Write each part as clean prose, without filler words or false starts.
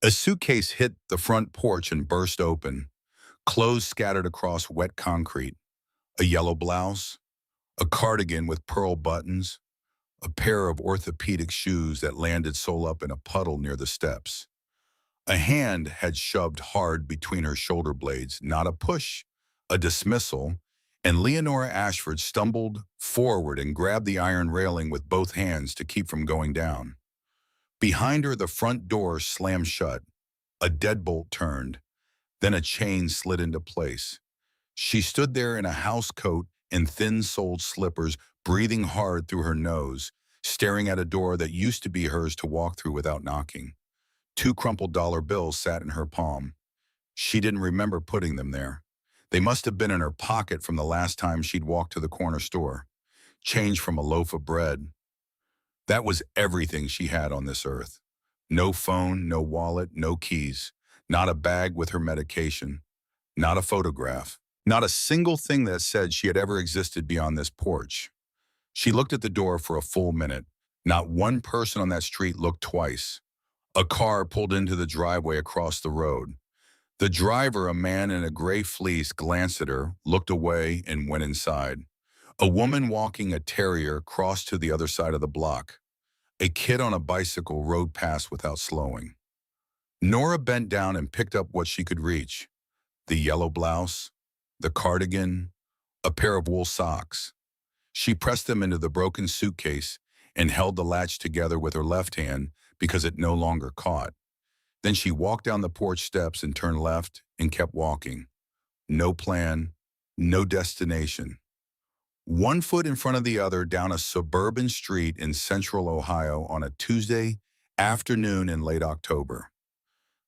A suitcase hit the front porch and burst open, clothes scattered across wet concrete, a yellow blouse, a cardigan with pearl buttons, a pair of orthopedic shoes that landed sole up in a puddle near the steps. A hand had shoved hard between her shoulder blades, not a push, a dismissal, and Leonora Ashford stumbled forward and grabbed the iron railing with both hands to keep from going down. Behind her, the front door slammed shut. A deadbolt turned, then a chain slid into place. She stood there in a house coat and thin-soled slippers, breathing hard through her nose, staring at a door that used to be hers to walk through without knocking. Two crumpled dollar bills sat in her palm. She didn't remember putting them there. They must have been in her pocket from the last time she'd walked to the corner store. Change from a loaf of bread. That was everything she had on this earth. No phone, no wallet, no keys. Not a bag with her medication. Not a photograph. Not a single thing that said she had ever existed beyond this porch. She looked at the door for a full minute. Not one person on that street looked twice. A car pulled into the driveway across the road. The driver, a man in a gray fleece, glanced at her, looked away, and went inside. A woman walking a terrier crossed to the other side of the block. A kid on a bicycle rode past without slowing. Nora bent down and picked up what she could reach. The yellow blouse, the cardigan, a pair of wool socks. She pressed them into the broken suitcase and held the latch together with her left hand because it no longer caught. Then she walked down the porch steps and turned left and kept walking. No plan, no destination. One foot in front of the other down a suburban street in central Ohio on a Tuesday afternoon in late October.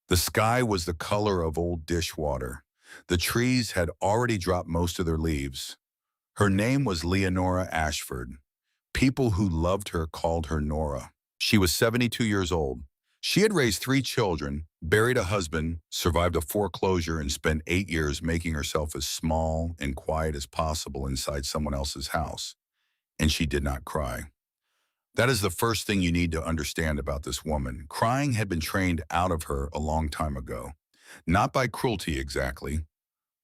The sky was the color of old dishwater. The trees had already dropped most of their leaves. Her name was Leonora Ashford. People who loved her called her Nora. She was 72 years old. She had raised 3 children, buried a husband, survived a foreclosure, and spent 8 years making herself as small and quiet as possible inside someone else's house. And she did not cry. That is the first thing you need to understand about this woman. Crying had been trained out of her a long time ago. Not by cruelty exactly,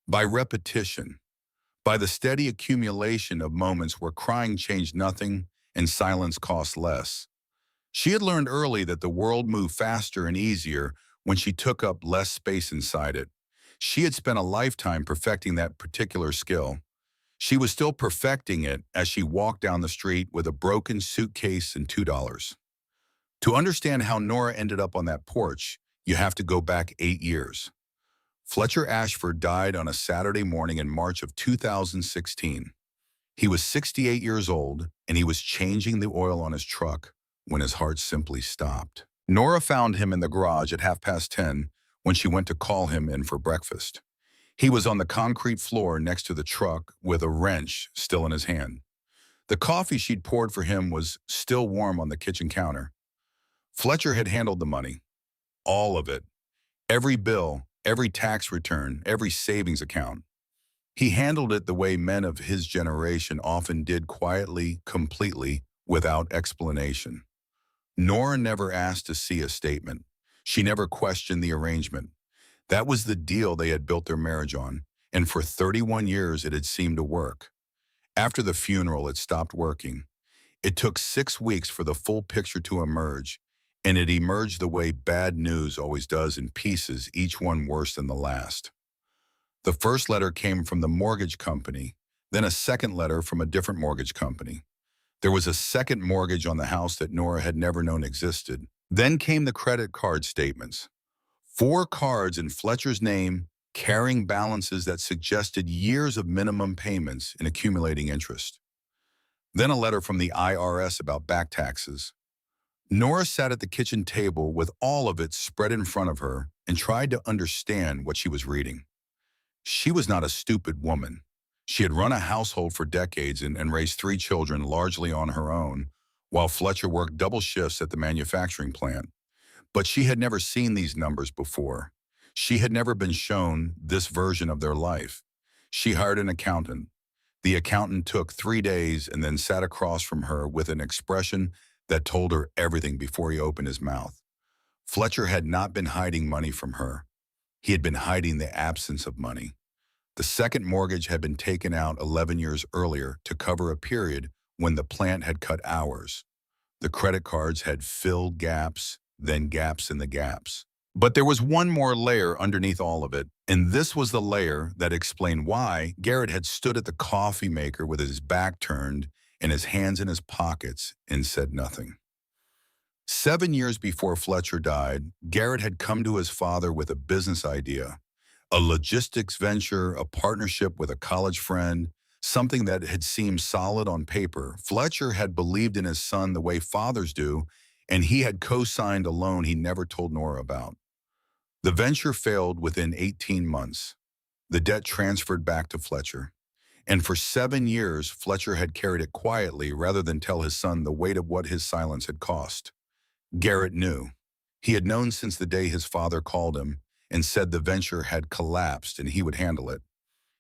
by repetition, by the steady accumulation of moments where crying changed nothing and silence cost less. She had learned early that the world moved faster and easier when she took up less space inside it. She had spent a lifetime perfecting that particular skill. She was still perfecting it as she walked down the street with a broken suitcase and $2. To understand how Nora ended up on that porch, you have to go back 8 years. Fletcher Ashford died on a Saturday morning in March of 2016. He was 68 years old, and he was changing the oil on his truck when his heart simply stopped. Nora found him in the garage at 10:30 when she went to call him in for breakfast. He was on the concrete floor next to the truck with a wrench still in his hand. The coffee she'd poured for him was still warm on the kitchen counter. Fletcher had handled the money. All of it. Every bill, every tax return, every savings account. He handled it the way men of his generation often did, quietly, completely, without explanation. Nora never asked to see a statement. She never questioned the arrangement. That was the deal they had built their marriage on, and for 31 years it had seemed to work. After the funeral, it stopped working. It took 6 weeks for the full picture to emerge, and it emerged the way bad news always does, in pieces, each one worse than the last. The first letter came from the mortgage company, then a second letter from a different mortgage company. There was a second mortgage on the house that Nora had never known existed. Then came the credit card statements. 4 cards in Fletcher's name, carrying balances that suggested years of minimum payments and accumulating interest. Then a letter from the IRS about back taxes. Nora sat at the kitchen table with all of it spread in front of her and tried to understand what she was reading. She was not a stupid woman. She had run a household for decades and raised 3 children largely on her own, while Fletcher worked double shifts at the manufacturing plant. But she had never seen these numbers before. She had never been shown this version of their life. She hired an accountant. The accountant took 3 days and then sat across from her with an expression that told her everything before he opened his mouth. Fletcher had not been hiding money from her. He had been hiding the absence of money. The second mortgage had been taken out 11 years earlier to cover a period when the plant had cut hours. The credit cards had filled gaps, then gaps in the gaps. But there was one more layer underneath all of it, and this was the layer that explained why Garrett had stood at the coffee maker with his back turned and his hands in his pockets and said nothing. 7 years before Fletcher died, Garrett had come to his father with a business idea, a logistics venture, a partnership with a college friend, something that had seemed solid on paper. Fletcher had believed in his son the way fathers do, and he had co-signed a loan he never told Nora about. The venture failed within 18 months. The debt transferred back to Fletcher. And for 7 years, Fletcher had carried it quietly rather than tell his son the weight of what his silence had cost. Garrett knew. He had known since the day his father called him and said the venture had collapsed and he would handle it.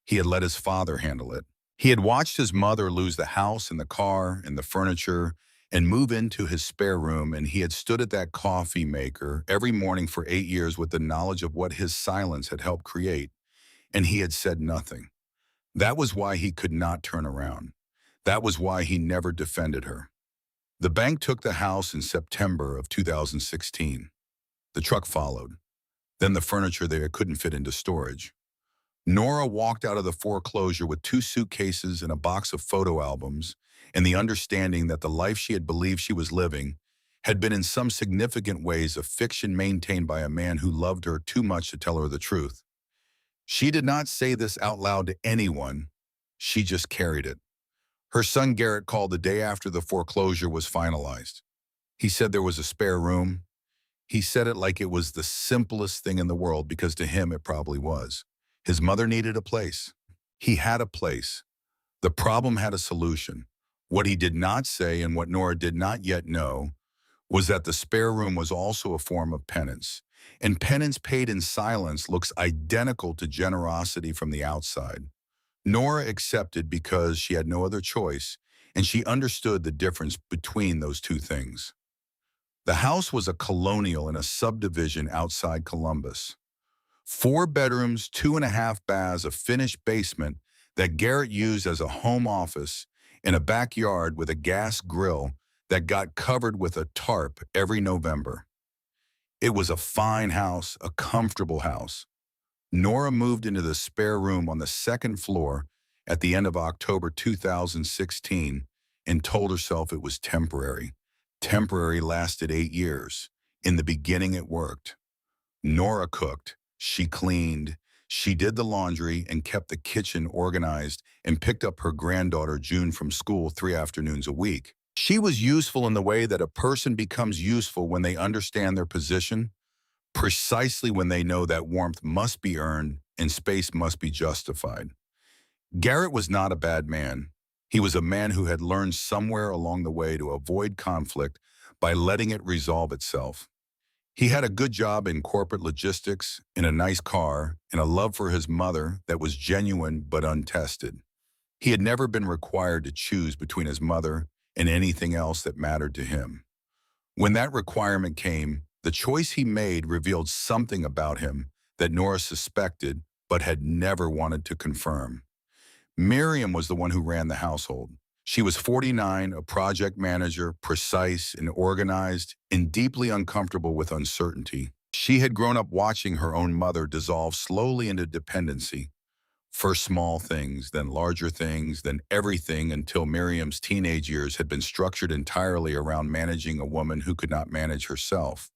He had let his father handle it. He had watched his mother lose the house and the car and the furniture and move into his spare room, and he had stood at that coffee maker every morning for 8 years with the knowledge of what his silence had helped create, and he had said nothing. That was why he could not turn around. That was why he never defended her. The bank took the house in September of 2016. The truck followed. Then the furniture there couldn't fit into storage. Nora walked out of the foreclosure with 2 suitcases and a box of photo albums, and the understanding that the life she had believed she was living had been in some significant ways a fiction maintained by a man who loved her too much to tell her the truth. She did not say this out loud to anyone. She just carried it. Her son Garrett called the day after the foreclosure was finalized. He said there was a spare room. He said it like it was the simplest thing in the world because to him it probably was. His mother needed a place. He had a place. The problem had a solution. What he did not say and what Nora did not yet know was that the spare room was also a form of penance. And penance paid in silence looks identical to generosity from the outside. Nora accepted because she had no other choice, and she understood the difference between those two things. The house was a colonial in a subdivision outside Columbus. 4 bedrooms, 2.5 baths, a finished basement that Garrett used as a home office, in a backyard with a gas grill that got covered with a tarp every November. It was a fine house, a comfortable house. Nora moved into the spare room on the second floor at the end of October 2016 and told herself it was temporary. Temporary lasted 8 years. In the beginning, it worked. Nora cooked, she cleaned, she did the laundry and kept the kitchen organized and picked up her granddaughter June from school 3 afternoons a week. She was useful in the way that a person becomes useful when they understand their position, precisely when they know that warmth must be earned and space must be justified. Garrett was not a bad man. He was a man who had learned somewhere along the way to avoid conflict by letting it resolve itself. He had a good job in corporate logistics, in a nice car, and a love for his mother that was genuine but untested. He had never been required to choose between his mother and anything else that mattered to him. When that requirement came, the choice he made revealed something about him that Nora suspected but had never wanted to confirm. Miriam was the one who ran the household. She was 49, a project manager, precise and organized, and deeply uncomfortable with uncertainty. She had grown up watching her own mother dissolve slowly into dependency. First small things, then larger things, then everything, until Miriam's teenage years had been structured entirely around managing a woman who could not manage herself.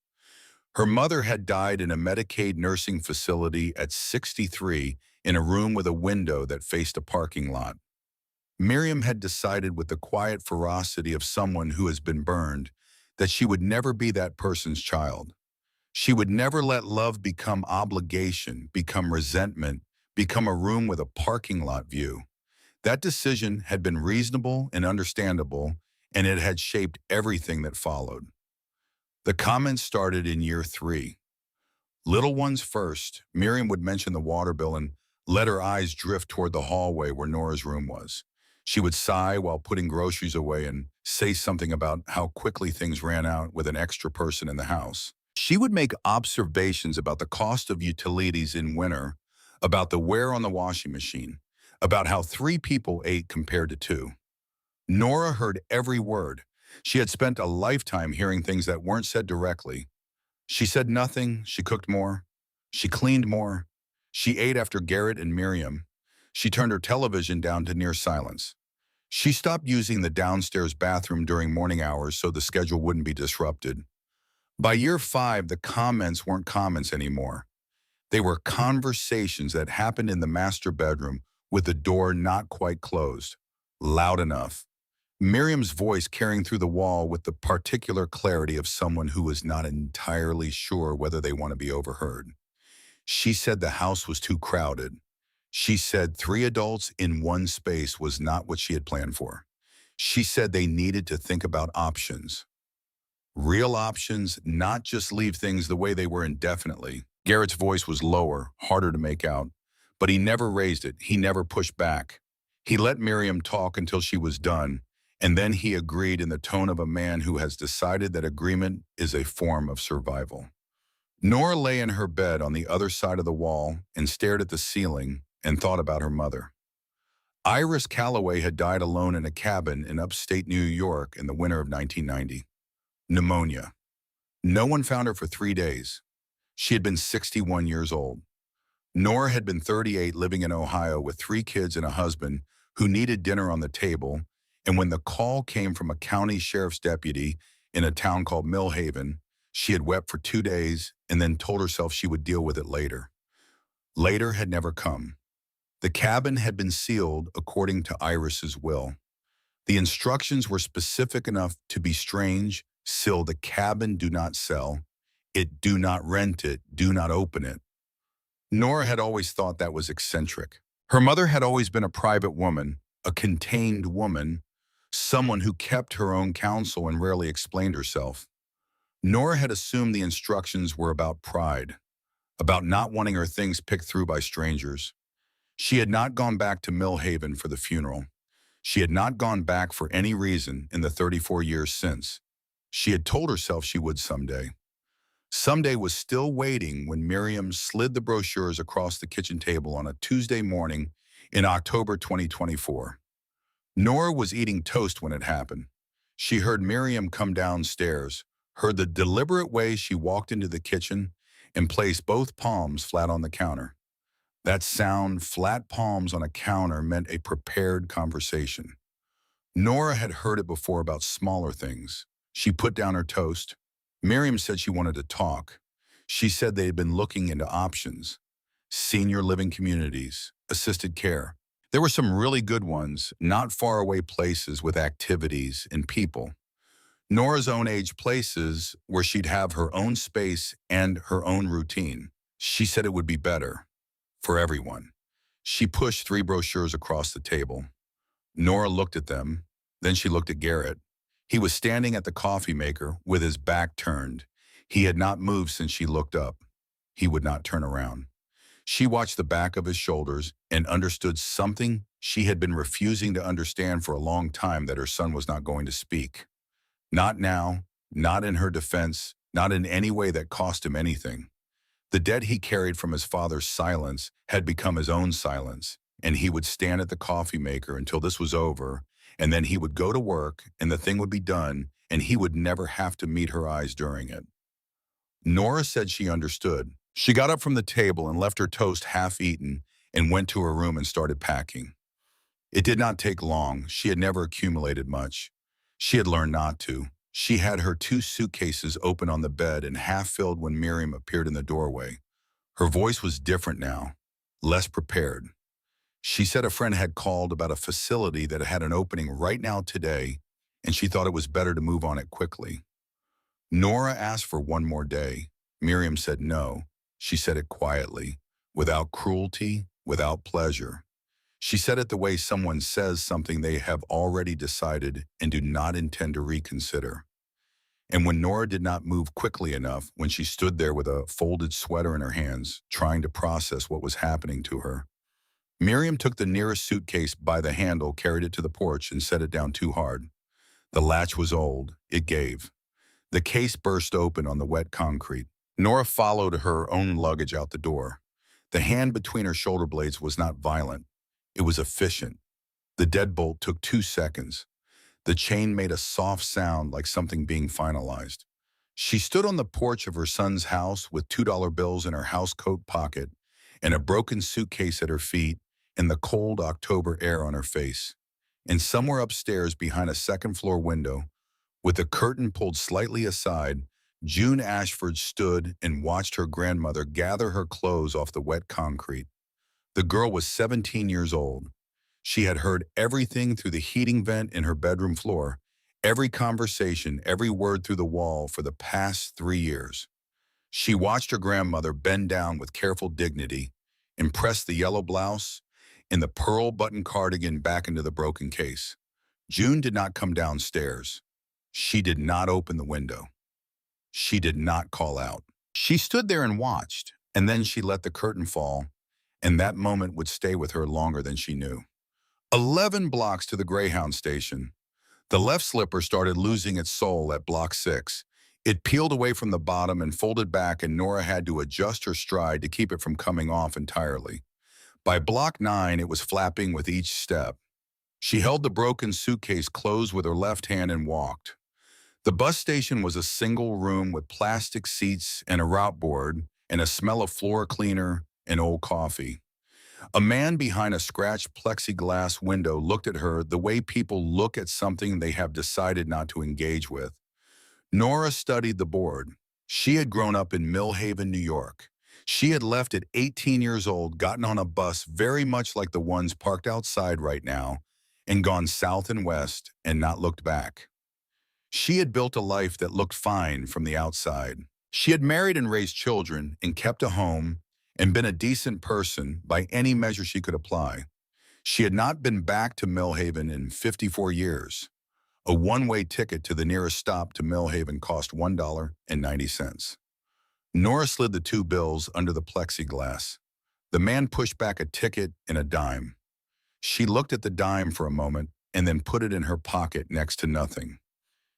Her mother had died in a Medicaid nursing facility at 63 in a room with a window that faced a parking lot. Miriam had decided with the quiet ferocity of someone who has been burned that she would never be that person's child. She would never let love become obligation, become resentment, become a room with a parking lot view. That decision had been reasonable and understandable, and it had shaped everything that followed. The comments started in year 3. Little ones first, Miriam would mention the water bill and let her eyes drift toward the hallway where Nora's room was. She would sigh while putting groceries away and say something about how quickly things ran out with an extra person in the house. She would make observations about the cost of utilities in winter, about the wear on the washing machine, about how 3 people ate compared to 2. Nora heard every word. She had spent a lifetime hearing things that weren't said directly. She said nothing. She cooked more. She cleaned more. She ate after Garrett and Miriam. She turned her television down to near silence. She stopped using the downstairs bathroom during morning hours so the schedule wouldn't be disrupted. By year 5, the comments weren't comments anymore. They were conversations that happened in the master bedroom with the door not quite closed, loud enough. Miriam's voice carrying through the wall with the particular clarity of someone who is not entirely sure whether they want to be overheard. She said the house was too crowded. She said 3 adults in one space was not what she had planned for. She said they needed to think about options. Real options, not just leave things the way they were indefinitely. Garrett's voice was lower, harder to make out, but he never raised it. He never pushed back. He let Miriam talk until she was done, and then he agreed in the tone of a man who has decided that agreement is a form of survival. Nora lay in her bed on the other side of the wall and stared at the ceiling and thought about her mother. Iris Calloway had died alone in a cabin in upstate New York in the winter of 1990. Pneumonia. No one found her for 3 days. She had been 61 years old. Nora had been 38, living in Ohio with 3 kids and a husband who needed dinner on the table, and when the call came from a county sheriff's deputy in a town called Millhaven, she had wept for 2 days and then told herself she would deal with it later. Later had never come. The cabin had been sealed according to Iris's will. The instructions were specific enough to be strange: seal the cabin, do not sell it, do not rent it, do not open it. Nora had always thought that was eccentric. Her mother had always been a private woman, a contained woman, someone who kept her own counsel and rarely explained herself. Nora had assumed the instructions were about pride, about not wanting her things picked through by strangers. She had not gone back to Millhaven for the funeral. She had not gone back for any reason in the 34 years since. She had told herself she would someday. Someday was still waiting when Miriam slid the brochures across the kitchen table on a Tuesday morning in October 2024. Nora was eating toast when it happened. She heard Miriam come downstairs, heard the deliberate way she walked into the kitchen and placed both palms flat on the counter. That sound, flat palms on a counter, meant a prepared conversation. Nora had heard it before about smaller things. She put down her toast. Miriam said she wanted to talk. She said they had been looking into options: senior living communities, assisted care. There were some really good ones, not far away places with activities and people. Nora's own age places where she'd have her own space and her own routine. She said it would be better for everyone. She pushed 3 brochures across the table. Nora looked at them. Then she looked at Garrett. He was standing at the coffee maker with his back turned. He had not moved since she looked up. He would not turn around. She watched the back of his shoulders and understood something she had been refusing to understand for a long time: that her son was not going to speak. Not now, not in her defense, not in any way that cost him anything. The debt he carried from his father's silence had become his own silence, and he would stand at the coffee maker until this was over, and then he would go to work, and the thing would be done, and he would never have to meet her eyes during it. Nora said she understood. She got up from the table and left her toast half-eaten and went to her room and started packing. It did not take long. She had never accumulated much. She had learned not to. She had her 2 suitcases open on the bed and half-filled when Miriam appeared in the doorway. Her voice was different now, less prepared. She said a friend had called about a facility that had an opening right now today, and she thought it was better to move on it quickly. Nora asked for one more day. Miriam said no. She said it quietly, without cruelty, without pleasure. She said it the way someone says something they have already decided and do not intend to reconsider. And when Nora did not move quickly enough, when she stood there with a folded sweater in her hands, trying to process what was happening to her, Miriam took the nearest suitcase by the handle, carried it to the porch, and set it down too hard. The latch was old. It gave. The case burst open on the wet concrete. Nora followed her own luggage out the door. The hand between her shoulder blades was not violent. It was efficient. The deadbolt took 2 seconds. The chain made a soft sound like something being finalized. She stood on the porch of her son's house with $2 bills in her housecoat pocket and a broken suitcase at her feet and the cold October air on her face. And somewhere upstairs behind a second-floor window, with the curtain pulled slightly aside, June Ashford stood and watched her grandmother gather her clothes off the wet concrete. The girl was 17 years old. She had heard everything through the heating vent in her bedroom floor, every conversation, every word through the wall for the past 3 years. She watched her grandmother bend down with careful dignity and press the yellow blouse and the pearl button cardigan back into the broken case. June did not come downstairs. She did not open the window. She did not call out. She stood there and watched, and then she let the curtain fall, and that moment would stay with her longer than she knew. 11 blocks to the Greyhound station. The left slipper started losing its soul at block 6. It peeled away from the bottom and folded back, and Nora had to adjust her stride to keep it from coming off entirely. By block 9, it was flapping with each step. She held the broken suitcase closed with her left hand and walked. The bus station was a single room with plastic seats and a route board and a smell of floor cleaner and old coffee. A man behind a scratched plexiglass window looked at her the way people look at something they have decided not to engage with. Nora studied the board. She had grown up in Millhaven, New York. She had left at 18 years old, gotten on a bus very much like the ones parked outside right now, and gone south and west and not looked back. She had built a life that looked fine from the outside. She had married and raised children and kept a home and been a decent person by any measure she could apply. She had not been back to Millhaven in 54 years. A one-way ticket to the nearest stop to Millhaven cost $1.90. Nora slid the 2 bills under the plexiglass. The man pushed back a ticket and a dime. She looked at the dime for a moment and then put it in her pocket next to nothing.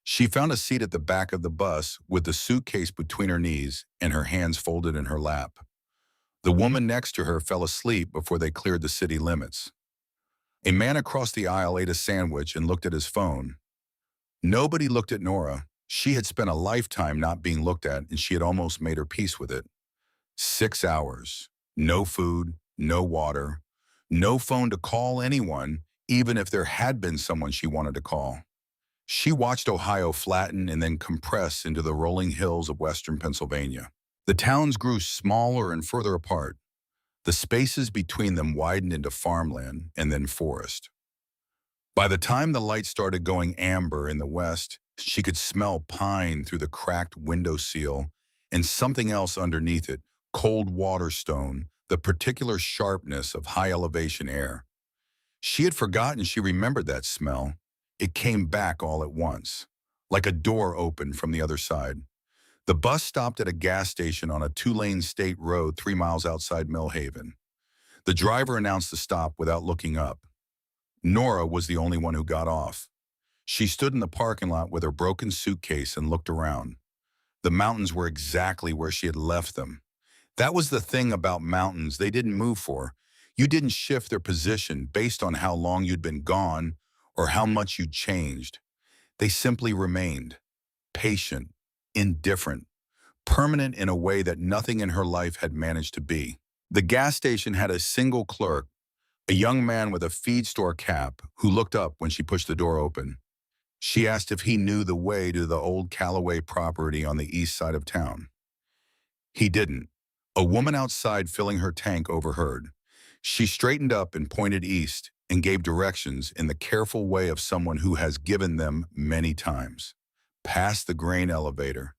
She found a seat at the back of the bus with the suitcase between her knees and her hands folded in her lap. The woman next to her fell asleep before they cleared the city limits. A man across the aisle ate a sandwich and looked at his phone. Nobody looked at Nora. She had spent a lifetime not being looked at, and she had almost made her peace with it. 6 hours. No food, no water, no phone to call anyone, even if there had been someone she wanted to call. She watched Ohio flatten and then compress into the rolling hills of western Pennsylvania. The towns grew smaller and further apart. The spaces between them widened into farmland and then forest. By the time the light started going amber in the west, she could smell pine through the cracked window seal and something else underneath it, cold water stone, the particular sharpness of high-elevation air. She had forgotten she remembered that smell. It came back all at once, like a door opened from the other side. The bus stopped at a gas station on a 2-lane state road 3 miles outside Millhaven. The driver announced the stop without looking up. Nora was the only one who got off. She stood in the parking lot with her broken suitcase and looked around. The mountains were exactly where she had left them. That was the thing about mountains they didn't move for. You didn't shift their position based on how long you'd been gone or how much you'd changed. They simply remained, patient, indifferent, permanent in a way that nothing in her life had managed to be. The gas station had a single clerk, a young man with a feed store cap, who looked up when she pushed the door open. She asked if he knew the way to the old Callaway property on the east side of town. He didn't. A woman outside filling her tank overheard. She straightened up and pointed east and gave directions in the careful way of someone who has given them many times. Past the grain elevator,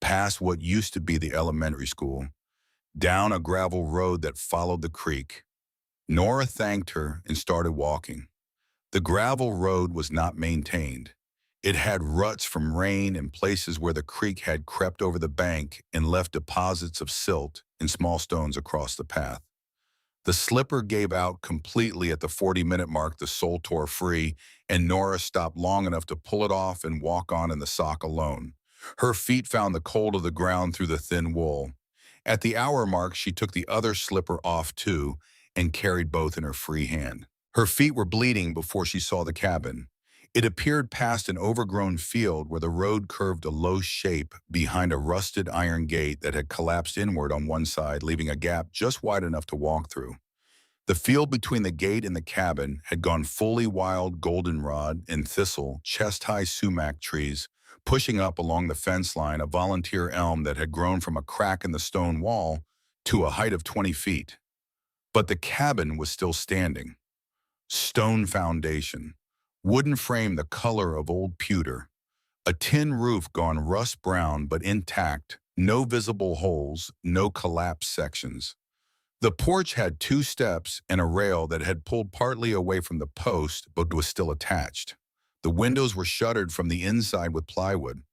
past what used to be the elementary school, down a gravel road that followed the creek. Nora thanked her and started walking. The gravel road was not maintained. It had ruts from rain and places where the creek had crept over the bank and left deposits of silt and small stones across the path. The slipper gave out completely at the 40-minute mark. The sole tore free, and Nora stopped long enough to pull it off and walk on in the sock alone. Her feet found the cold of the ground through the thin wool. At the hour mark, she took the other slipper off too and carried both in her free hand. Her feet were bleeding before she saw the cabin. It appeared past an overgrown field where the road curved a low shape behind a rusted iron gate that had collapsed inward on one side, leaving a gap just wide enough to walk through. The field between the gate and the cabin had gone fully wild goldenrod and thistle, chest-high sumac trees, pushing up along the fence line a volunteer elm that had grown from a crack in the stone wall to a height of 20 feet. But the cabin was still standing. Stone foundation, wooden frame the color of old pewter, a tin roof gone rust brown but intact, no visible holes, no collapsed sections. The porch had two steps and a rail that had pulled partly away from the post but was still attached. The windows were shuttered from the inside with plywood,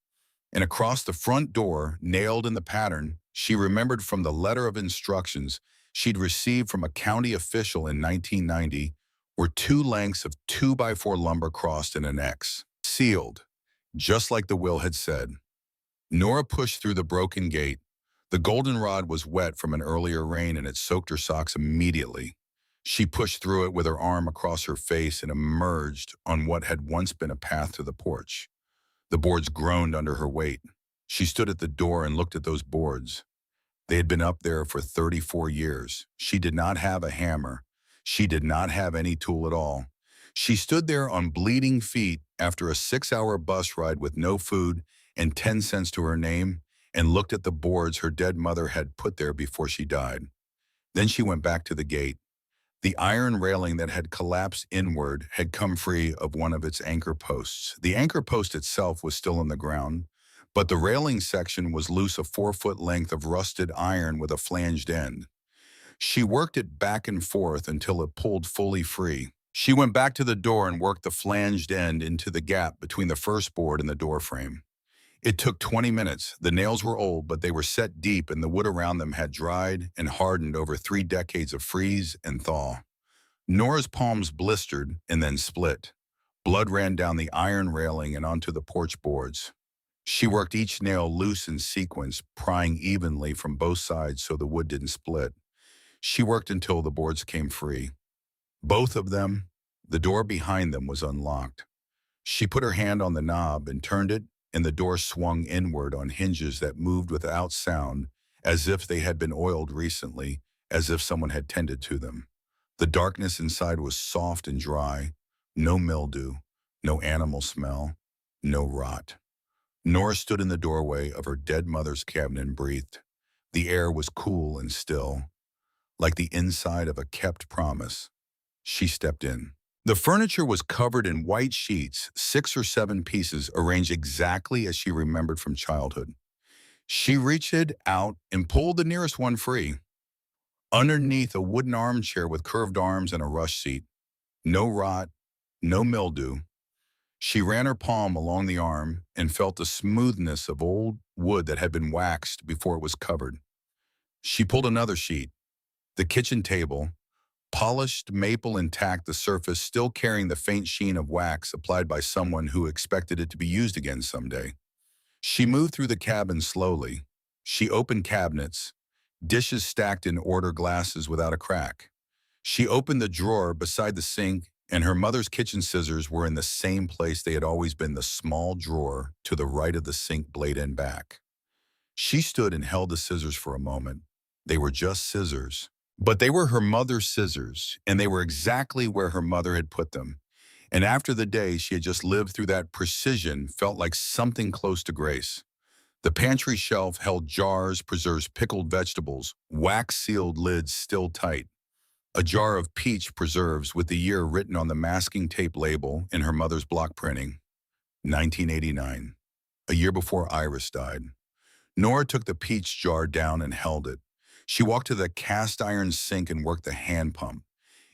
and across the front door, nailed in the pattern, she remembered from the letter of instructions she'd received from a county official in 1990, were two lengths of 2x4 lumber crossed in an X, sealed, just like the will had said. Nora pushed through the broken gate. The goldenrod was wet from an earlier rain and it soaked her socks immediately. She pushed through it with her arm across her face and emerged on what had once been a path to the porch. The boards groaned under her weight. She stood at the door and looked at those boards. They had been up there for 34 years. She did not have a hammer. She did not have any tool at all. She stood there on bleeding feet after a 6-hour bus ride with no food and 10 cents to her name, and looked at the boards her dead mother had put there before she died. Then she went back to the gate. The iron railing that had collapsed inward had come free of one of its anchor posts. The anchor post itself was still in the ground, but the railing section was loose, a 4-foot length of rusted iron with a flanged end. She worked it back and forth until it pulled fully free. She went back to the door and worked the flanged end into the gap between the first board and the door frame. It took 20 minutes. The nails were old, but they were set deep and the wood around them had dried and hardened over 3 decades of freeze and thaw. Nora's palms blistered and then split. Blood ran down the iron railing and onto the porch boards. She worked each nail loose in sequence, prying evenly from both sides so the wood didn't split. She worked until the boards came free. Both of them. The door behind them was unlocked. She put her hand on the knob and turned it, and the door swung inward on hinges that moved without sound, as if they had been oiled recently, as if someone had tended to them. The darkness inside was soft and dry, no mildew, no animal smell, no rot. Nora stood in the doorway of her dead mother's cabin and breathed. The air was cool and still, like the inside of a kept promise. She stepped in. The furniture was covered in white sheets, 6 or 7 pieces arranged exactly as she remembered from childhood. She reached out and pulled the nearest one free. Underneath a wooden armchair with curved arms and a rush seat. No rot, no mildew. She ran her palm along the arm and felt the smoothness of old wood that had been waxed before it was covered. She pulled another sheet. The kitchen table, polished maple intact, the surface still carrying the faint sheen of wax applied by someone who expected it to be used again someday. She moved through the cabin slowly. She opened cabinets, dishes stacked in order, glasses without a crack. She opened the drawer beside the sink, and her mother's kitchen scissors were in the same place they had always been, the small drawer to the right of the sink blade end back. She stood and held the scissors for a moment. They were just scissors. But they were her mother's scissors, and they were exactly where her mother had put them. And after the day she had just lived through, that precision felt like something close to grace. The pantry shelf held jars, preserves, pickled vegetables, wax-sealed lids still tight. A jar of peach preserves with the year written on the masking tape label in her mother's block printing. 1989, a year before Iris died. Nora took the peach jar down and held it. She walked to the cast iron sink and worked the hand pump.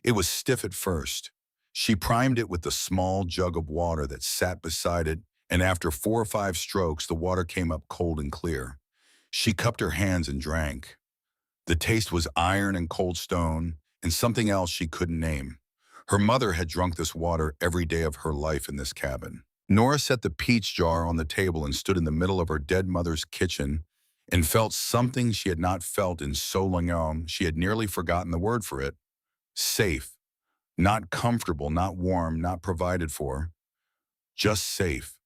It was stiff at first. She primed it with the small jug of water that sat beside it, and after 4 or 5 strokes, the water came up cold and clear. She cupped her hands and drank. The taste was iron and cold stone, and something else she couldn't name. Her mother had drunk this water every day of her life in this cabin. Nora set the peach jar on the table and stood in the middle of her dead mother's kitchen and felt something she had not felt in so long. She had nearly forgotten the word for it. Safe. Not comfortable, not warm, not provided for. Just safe.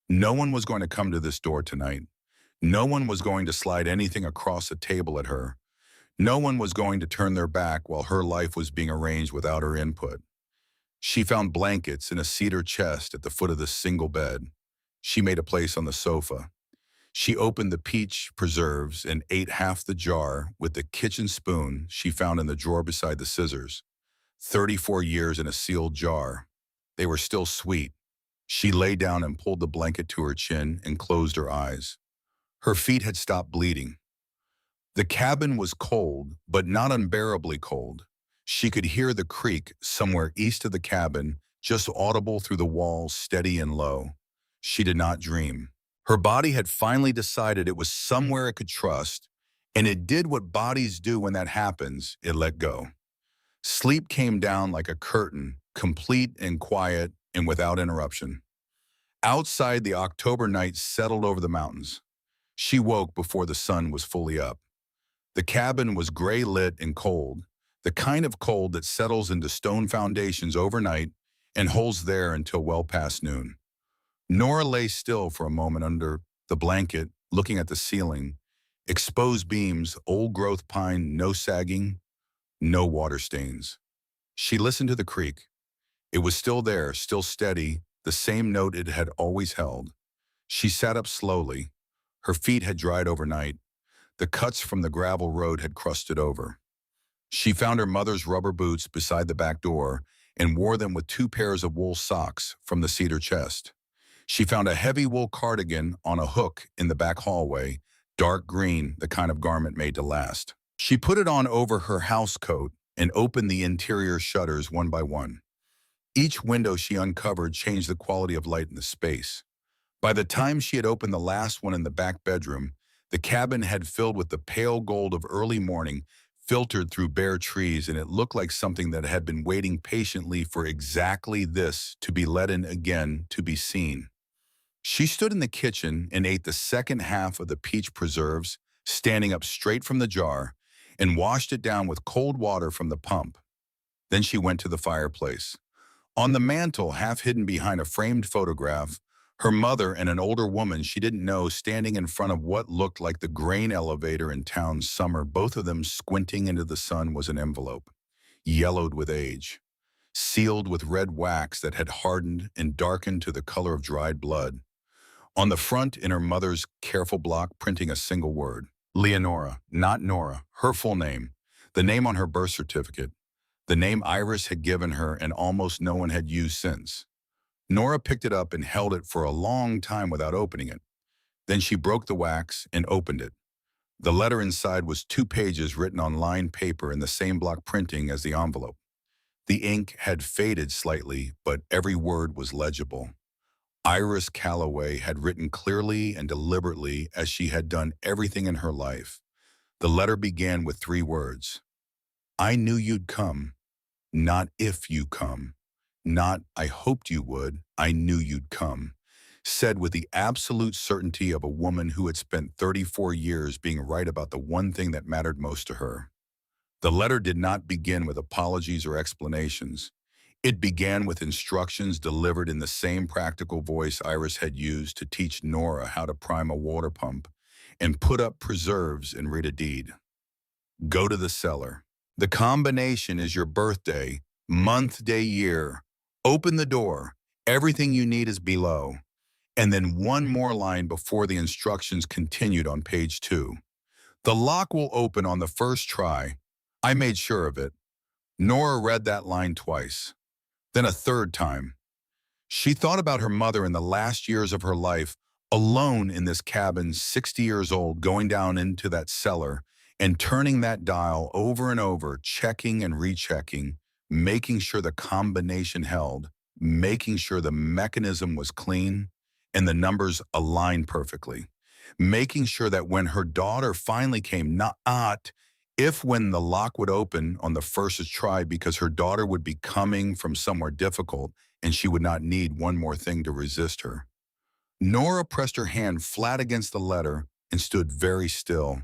No one was going to come to this door tonight. No one was going to slide anything across the table at her. No one was going to turn their back while her life was being arranged without her input. She found blankets in a cedar chest at the foot of the single bed. She made a place on the sofa. She opened the peach preserves and ate half the jar with the kitchen spoon she found in the drawer beside the scissors. 34 years in a sealed jar. They were still sweet. She lay down and pulled the blanket to her chin and closed her eyes. Her feet had stopped bleeding. The cabin was cold, but not unbearably cold. She could hear the creak somewhere east of the cabin, just audible through the walls, steady and low. She did not dream. Her body had finally decided it was somewhere it could trust, and it did what bodies do when that happens, it let go. Sleep came down like a curtain, complete and quiet and without interruption. Outside, the October night settled over the mountains. She woke before the sun was fully up. The cabin was gray lit and cold, the kind of cold that settles into stone foundations overnight and holds there until well past noon. Nora lay still for a moment under the blanket, looking at the ceiling. Exposed beams, old-growth pine, no sagging, no water stains. She listened to the creek. It was still there, still steady, the same note it had always held. She sat up slowly. Her feet had dried overnight. The cuts from the gravel road had crusted over. She found her mother's rubber boots beside the back door and wore them with 2 pairs of wool socks from the cedar chest. She found a heavy wool cardigan on a hook in the back hallway, dark green, the kind of garment made to last. She put it on over her house coat and opened the interior shutters one by one. Each window she uncovered changed the quality of light in the space. By the time she had opened the last one in the back bedroom, the cabin had filled with the pale gold of early morning, filtered through bare trees, and it looked like something that had been waiting patiently for exactly this, to be let in again, to be seen. She stood in the kitchen and ate the second half of the peach preserves, standing up straight from the jar, and washed it down with cold water from the pump. Then she went to the fireplace. On the mantel, half hidden behind a framed photograph, her mother and an older woman she didn't know standing in front of what looked like the grain elevator in town summer, both of them squinting into the sun, was an envelope, yellowed with age, sealed with red wax that had hardened and darkened to the color of dried blood. On the front, in her mother's careful block, printing a single word, Leonora, not Nora, her full name, the name on her birth certificate, the name Iris had given her and almost no one had used since. Nora picked it up and held it for a long time without opening it. Then she broke the wax and opened it. The letter inside was 2 pages written on lined paper in the same block printing as the envelope. The ink had faded slightly, but every word was legible. Iris Calloway had written clearly and deliberately, as she had done everything in her life. The letter began with 3 words. I knew you'd come, not if you come. Not, I hoped you would, I knew you'd come, said with the absolute certainty of a woman who had spent 34 years being right about the one thing that mattered most to her. The letter did not begin with apologies or explanations. It began with instructions delivered in the same practical voice Iris had used to teach Nora how to prime a water pump and put up preserves and read a deed. Go to the cellar. The combination is your birthday, month, day, year. Open the door. Everything you need is below. And then one more line before the instructions continued on page 2. The lock will open on the first try. I made sure of it. Nora read that line twice, then a third time. She thought about her mother in the last years of her life, alone in this cabin, 60 years old, going down into that cellar and turning that dial over and over, checking and rechecking, making sure the combination held, making sure the mechanism was clean and the numbers aligned perfectly, making sure that when her daughter finally came, not If when the lock would open on the first try because her daughter would be coming from somewhere difficult and she would not need one more thing to resist her. Nora pressed her hand flat against the letter and stood very still.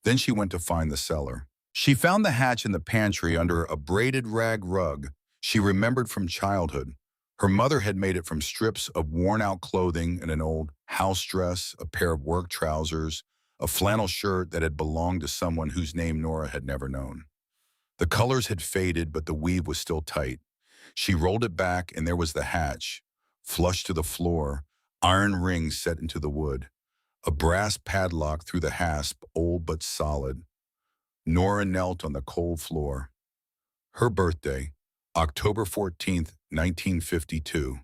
Then she went to find the cellar. She found the hatch in the pantry under a braided rag rug she remembered from childhood. Her mother had made it from strips of worn-out clothing and an old house dress, a pair of work trousers, a flannel shirt that had belonged to someone whose name Nora had never known. The colors had faded, but the weave was still tight. She rolled it back, and there was the hatch, flush to the floor, iron rings set into the wood, a brass padlock through the hasp, old but solid. Nora knelt on the cold floor. Her birthday, October 14th, 1952.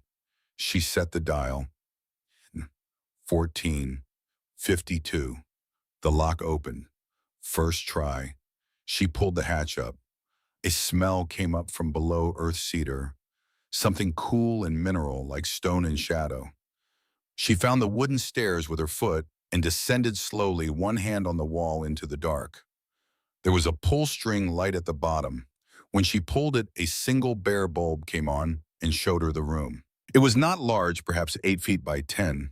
She set the dial. 14:52. The lock opened. First try. She pulled the hatch up. A smell came up from below earth cedar, something cool and mineral like stone and shadow. She found the wooden stairs with her foot and descended slowly, one hand on the wall, into the dark. There was a pull string light at the bottom. When she pulled it, a single bare bulb came on and showed her the room. It was not large, perhaps 8 feet by 10,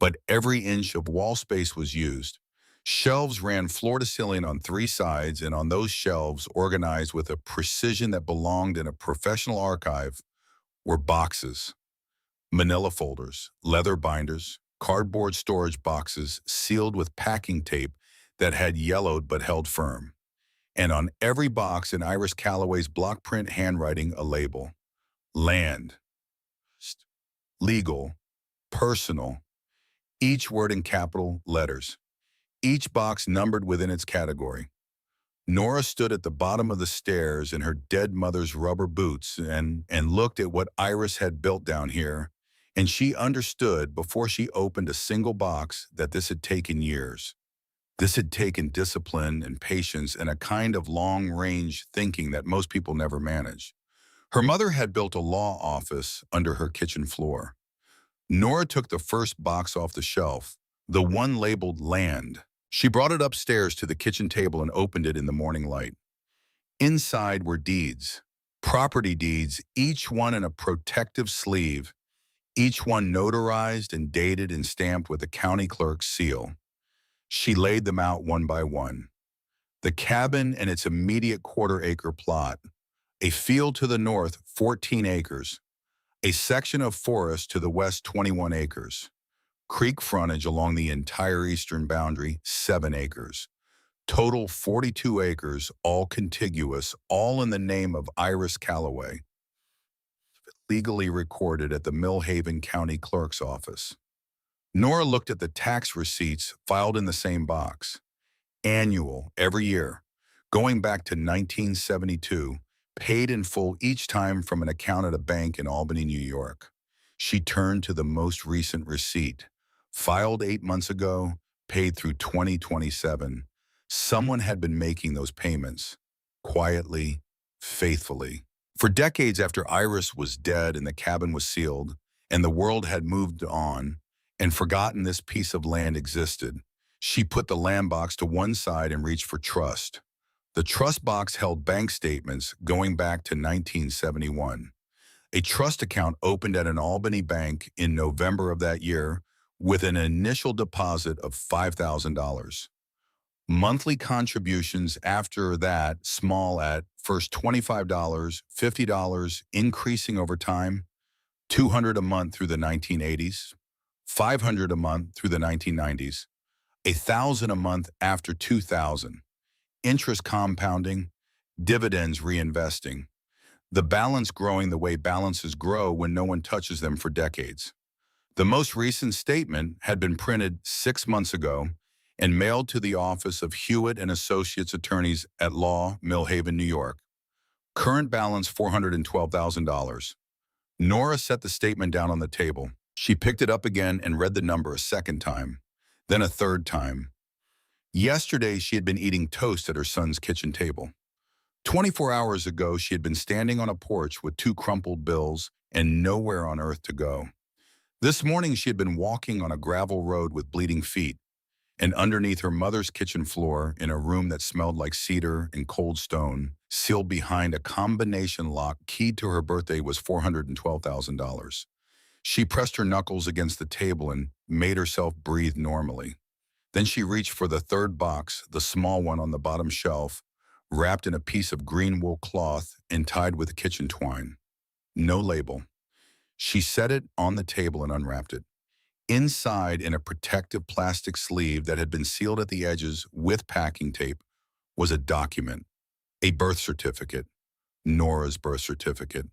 but every inch of wall space was used. Shelves ran floor to ceiling on 3 sides, and on those shelves, organized with a precision that belonged in a professional archive, were boxes, manila folders, leather binders, cardboard storage boxes sealed with packing tape that had yellowed but held firm. And on every box in Iris Calloway's block print handwriting, a label: land, legal, personal, each word in capital letters, each box numbered within its category. Nora stood at the bottom of the stairs in her dead mother's rubber boots and looked at what Iris had built down here, and she understood before she opened a single box that this had taken years. This had taken discipline and patience and a kind of long-range thinking that most people never manage. Her mother had built a law office under her kitchen floor. Nora took the first box off the shelf, the one labeled land. She brought it upstairs to the kitchen table and opened it in the morning light. Inside were deeds, property deeds, each one in a protective sleeve, each one notarized and dated and stamped with the county clerk's seal. She laid them out one by one. The cabin and its immediate quarter-acre plot, a field to the north, 14 acres, a section of forest to the west, 21 acres, creek frontage along the entire eastern boundary, 7 acres, total 42 acres, all contiguous, all in the name of Iris Calloway, legally recorded at the Millhaven County Clerk's office. Nora looked at the tax receipts filed in the same box. Annual, every year, going back to 1972, paid in full each time from an account at a bank in Albany, New York. She turned to the most recent receipt, filed 8 months ago, paid through 2027. Someone had been making those payments, quietly, faithfully. For decades after Iris was dead and the cabin was sealed, and the world had moved on and forgotten this piece of land existed, she put the land box to one side and reached for trust. The trust box held bank statements going back to 1971. A trust account opened at an Albany bank in November of that year with an initial deposit of $5,000. Monthly contributions after that, small at first $25, $50, increasing over time, $200 a month through the 1980s, $500 a month through the 1990s, $1,000 a month after 2000, interest compounding, dividends reinvesting, the balance growing the way balances grow when no one touches them for decades. The most recent statement had been printed 6 months ago and mailed to the office of Hewitt and Associates Attorneys at Law, Millhaven, New York. Current balance $412,000. Nora set the statement down on the table. She picked it up again and read the number a second time, then a third time. Yesterday, she had been eating toast at her son's kitchen table. 24 hours ago, she had been standing on a porch with 2 crumpled bills and nowhere on earth to go. This morning, she had been walking on a gravel road with bleeding feet. And underneath her mother's kitchen floor, in a room that smelled like cedar and cold stone, sealed behind a combination lock keyed to her birthday, was $412,000. She pressed her knuckles against the table and made herself breathe normally. Then she reached for the third box, the small one on the bottom shelf, wrapped in a piece of green wool cloth and tied with kitchen twine. No label. She set it on the table and unwrapped it. Inside, in a protective plastic sleeve that had been sealed at the edges with packing tape, was a document, a birth certificate, Nora's birth certificate,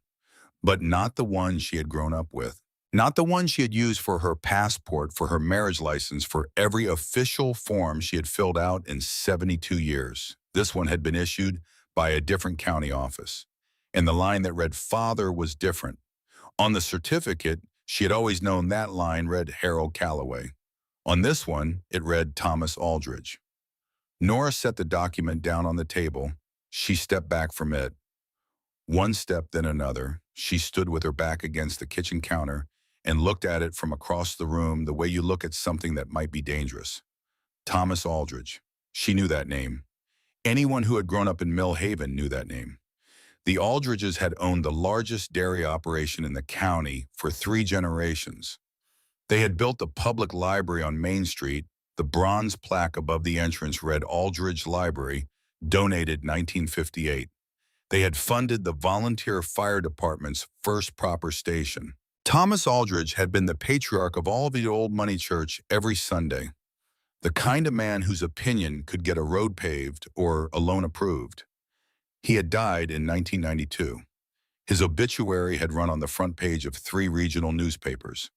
but not the one she had grown up with. Not the one she had used for her passport, for her marriage license, for every official form she had filled out in 72 years. This one had been issued by a different county office, and the line that read "Father" was different. On the certificate, she had always known that line read Harold Calloway. On this one, it read Thomas Aldridge. Nora set the document down on the table. She stepped back from it. One step, then another. She stood with her back against the kitchen counter and looked at it from across the room the way you look at something that might be dangerous. Thomas Aldridge. She knew that name. Anyone who had grown up in Mill Haven knew that name. The Aldridges had owned the largest dairy operation in the county for 3 generations. They had built a public library on Main Street. The bronze plaque above the entrance read Aldridge Library, donated 1958. They had funded the volunteer fire department's first proper station. Thomas Aldridge had been the patriarch of all the old money church every Sunday, the kind of man whose opinion could get a road paved or a loan approved. He had died in 1992. His obituary had run on the front page of 3 regional newspapers.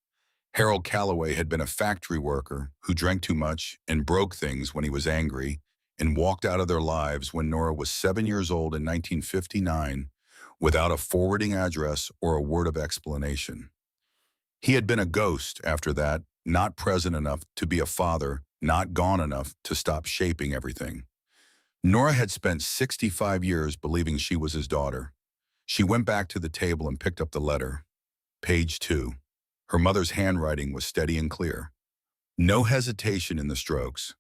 Harold Calloway had been a factory worker who drank too much and broke things when he was angry and walked out of their lives when Nora was 7 years old in 1959 without a forwarding address or a word of explanation. He had been a ghost after that, not present enough to be a father, not gone enough to stop shaping everything. Nora had spent 65 years believing she was his daughter. She went back to the table and picked up the letter. Page 2. Her mother's handwriting was steady and clear. No hesitation in the strokes.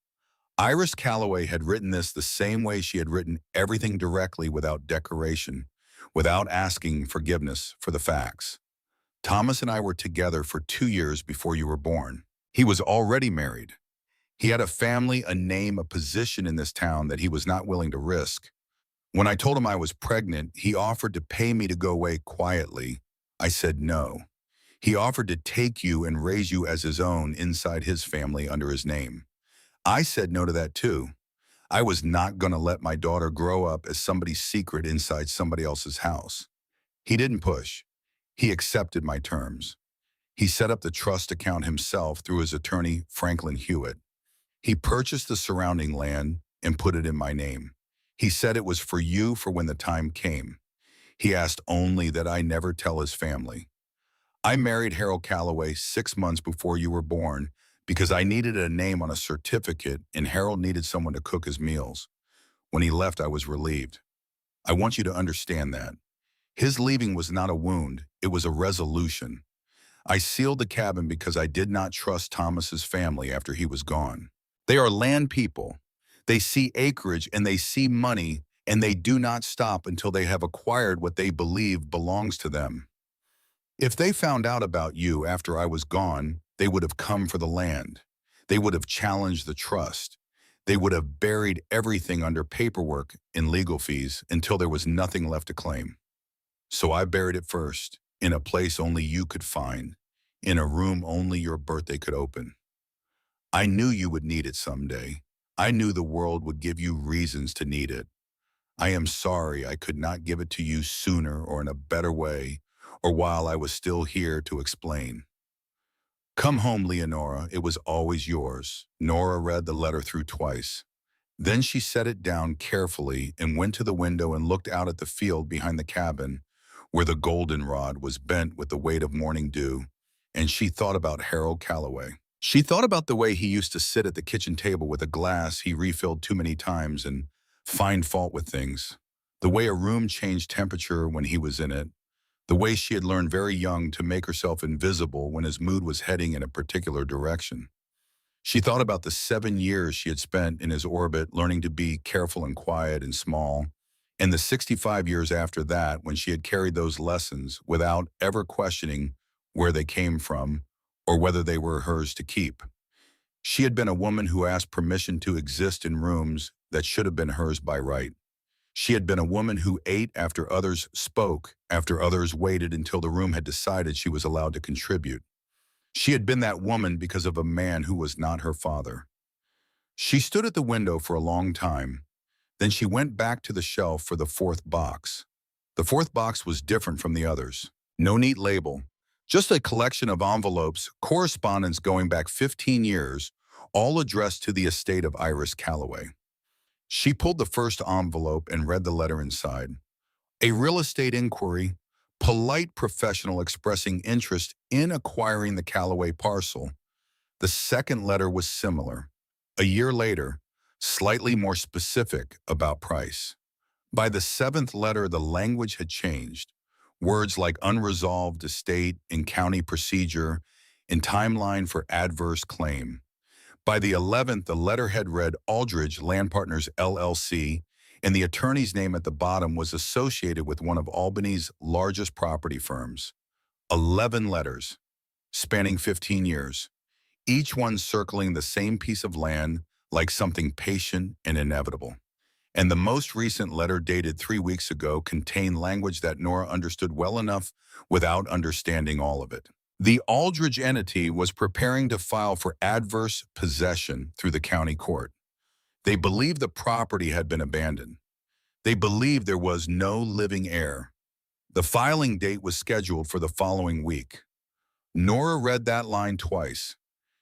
Iris Calloway had written this the same way she had written everything, directly, without decoration, without asking forgiveness for the facts. Thomas and I were together for 2 years before you were born. He was already married. He had a family, a name, a position in this town that he was not willing to risk. When I told him I was pregnant, he offered to pay me to go away quietly. I said no. He offered to take you and raise you as his own inside his family under his name. I said no to that too. I was not going to let my daughter grow up as somebody's secret inside somebody else's house. He didn't push. He accepted my terms. He set up the trust account himself through his attorney, Franklin Hewitt. He purchased the surrounding land and put it in my name. He said it was for you for when the time came. He asked only that I never tell his family. I married Harold Calloway 6 months before you were born because I needed a name on a certificate and Harold needed someone to cook his meals. When he left, I was relieved. I want you to understand that. His leaving was not a wound, it was a resolution. I sealed the cabin because I did not trust Thomas's family after he was gone. They are land people. They see acreage and they see money, and they do not stop until they have acquired what they believe belongs to them. If they found out about you after I was gone, they would have come for the land. They would have challenged the trust. They would have buried everything under paperwork and legal fees until there was nothing left to claim. So I buried it first, in a place only you could find, in a room only your birthday could open. I knew you would need it someday. I knew the world would give you reasons to need it. I am sorry I could not give it to you sooner or in a better way, or while I was still here to explain. Come home, Leonora, it was always yours. Nora read the letter through twice. Then she set it down carefully and went to the window and looked out at the field behind the cabin, where the goldenrod was bent with the weight of morning dew, and she thought about Harold Calloway. She thought about the way he used to sit at the kitchen table with a glass he refilled too many times and find fault with things, the way a room changed temperature when he was in it, the way she had learned very young to make herself invisible when his mood was heading in a particular direction. She thought about the 7 years she had spent in his orbit learning to be careful and quiet and small, and the 65 years after that when she had carried those lessons without ever questioning where they came from or whether they were hers to keep. She had been a woman who asked permission to exist in rooms that should have been hers by right. She had been a woman who ate after others spoke, after others waited until the room had decided she was allowed to contribute. She had been that woman because of a man who was not her father. She stood at the window for a long time. Then she went back to the shelf for the fourth box. The fourth box was different from the others. No neat label, just a collection of envelopes, correspondence going back 15 years, all addressed to the estate of Iris Calloway. She pulled the first envelope and read the letter inside. A real estate inquiry, polite professional expressing interest in acquiring the Calloway parcel. The second letter was similar. A year later, slightly more specific about price. By the seventh letter, the language had changed. Words like unresolved estate and county procedure and timeline for adverse claim. By the 11th, the letterhead read Aldridge Land Partners LLC, and the attorney's name at the bottom was associated with one of Albany's largest property firms. 11 letters, spanning 15 years, each one circling the same piece of land like something patient and inevitable. And the most recent letter, dated 3 weeks ago, contained language that Nora understood well enough without understanding all of it. The Aldridge entity was preparing to file for adverse possession through the county court. They believed the property had been abandoned. They believed there was no living heir. The filing date was scheduled for the following week. Nora read that line twice.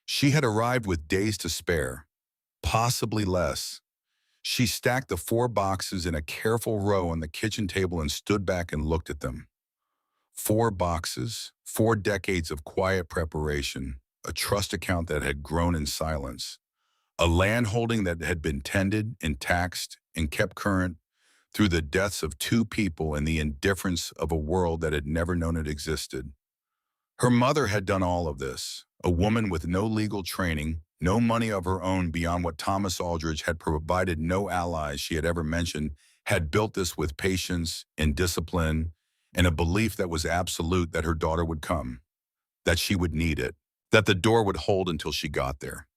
She had arrived with days to spare, possibly less. She stacked the 4 boxes in a careful row on the kitchen table and stood back and looked at them. 4 boxes, 4 decades of quiet preparation, a trust account that had grown in silence, a land holding that had been tended and taxed and kept current through the deaths of 2 people and the indifference of a world that had never known it existed. Her mother had done all of this, a woman with no legal training, no money of her own beyond what Thomas Aldridge had provided, no allies she had ever mentioned, had built this with patience and discipline and a belief that was absolute that her daughter would come, that she would need it, that the door would hold until she got there.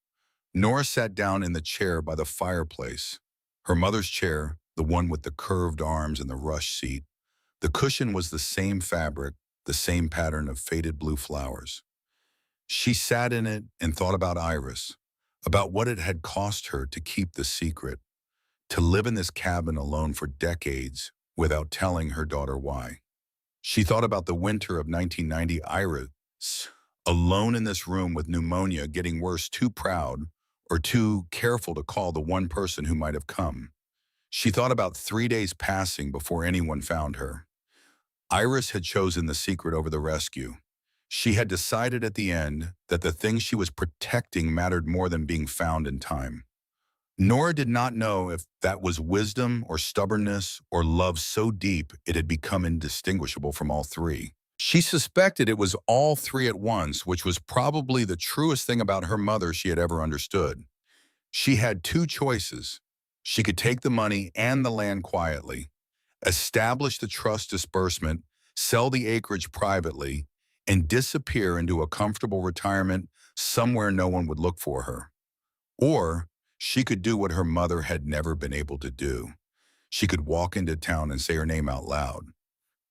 Nora sat down in the chair by the fireplace. Her mother's chair, the one with the curved arms and the rush seat. The cushion was the same fabric, the same pattern of faded blue flowers. She sat in it and thought about Iris, about what it had cost her to keep the secret, to live in this cabin alone for decades without telling her daughter why. She thought about the winter of 1990, Iris, alone in this room with pneumonia, getting worse, too proud or too careful to call the one person who might have come. She thought about 3 days passing before anyone found her. Iris had chosen the secret over the rescue. She had decided at the end that the thing she was protecting mattered more than being found in time. Nora did not know if that was wisdom or stubbornness or love so deep it had become indistinguishable from all three. She suspected it was all three at once, which was probably the truest thing about her mother she had ever understood. She had 2 choices. She could take the money and the land quietly, establish the trust disbursement, sell the acreage privately, and disappear into a comfortable retirement somewhere no one would look for her. Or she could do what her mother had never been able to do. She could walk into town and say her name out loud.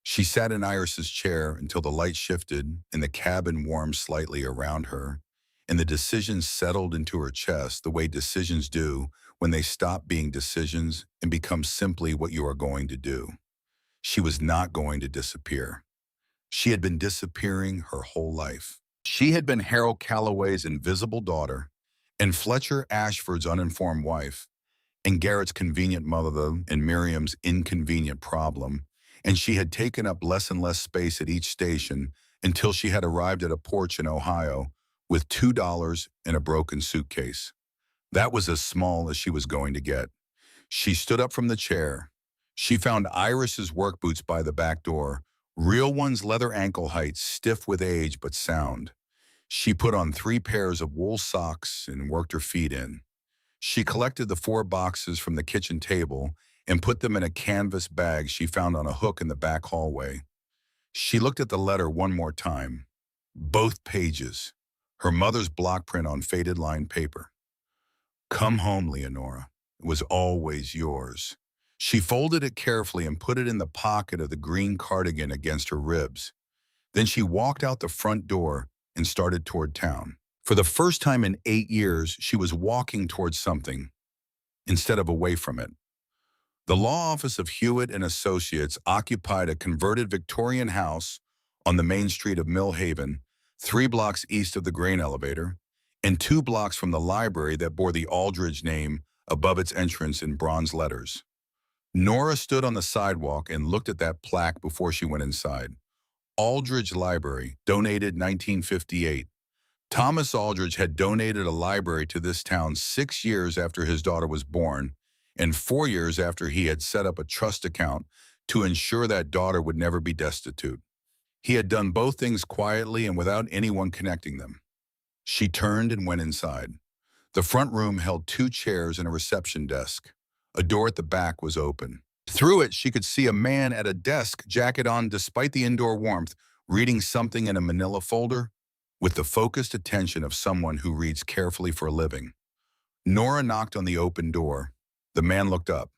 She sat in Iris's chair until the light shifted and the cabin warmed slightly around her, and the decisions settled into her chest the way decisions do when they stop being decisions and become simply what you are going to do. She was not going to disappear. She had been disappearing her whole life. She had been Harold Calloway's invisible daughter, and Fletcher Ashford's uninformed wife, and Garrett's convenient mother, and Miriam's inconvenient problem, and she had taken up less and less space at each station until she had arrived at a porch in Ohio with $2 and a broken suitcase. That was as small as she was going to get. She stood up from the chair. She found Iris's work boots by the back door, real ones, leather ankle height, stiff with age but sound. She put on 3 pairs of wool socks and worked her feet in. She collected the 4 boxes from the kitchen table and put them in a canvas bag she found on a hook in the back hallway. She looked at the letter one more time. Both pages. Her mother's block print on faded lined paper. Come home, Leonora. It was always yours. She folded it carefully and put it in the pocket of the green cardigan against her ribs. Then she walked out the front door and started toward town. For the first time in 8 years, she was walking towards something instead of away from it. The law office of Hewitt and Associates occupied a converted Victorian house on the main street of Mill Haven, 3 blocks east of the grain elevator, and 2 blocks from the library that bore the Aldridge name above its entrance in bronze letters. Nora stood on the sidewalk and looked at that plaque before she went inside. Aldridge Library, donated 1958. Thomas Aldridge had donated a library to this town 6 years after his daughter was born, and 4 years after he had set up a trust account to ensure that daughter would never be destitute. He had done both things quietly and without anyone connecting them. She turned and went inside. The front room held 2 chairs and a reception desk. A door at the back was open. Through it, she could see a man at a desk, jacket on despite the indoor warmth, reading something in a manila folder with the focused attention of someone who reads carefully for a living. Nora knocked on the open door. The man looked up.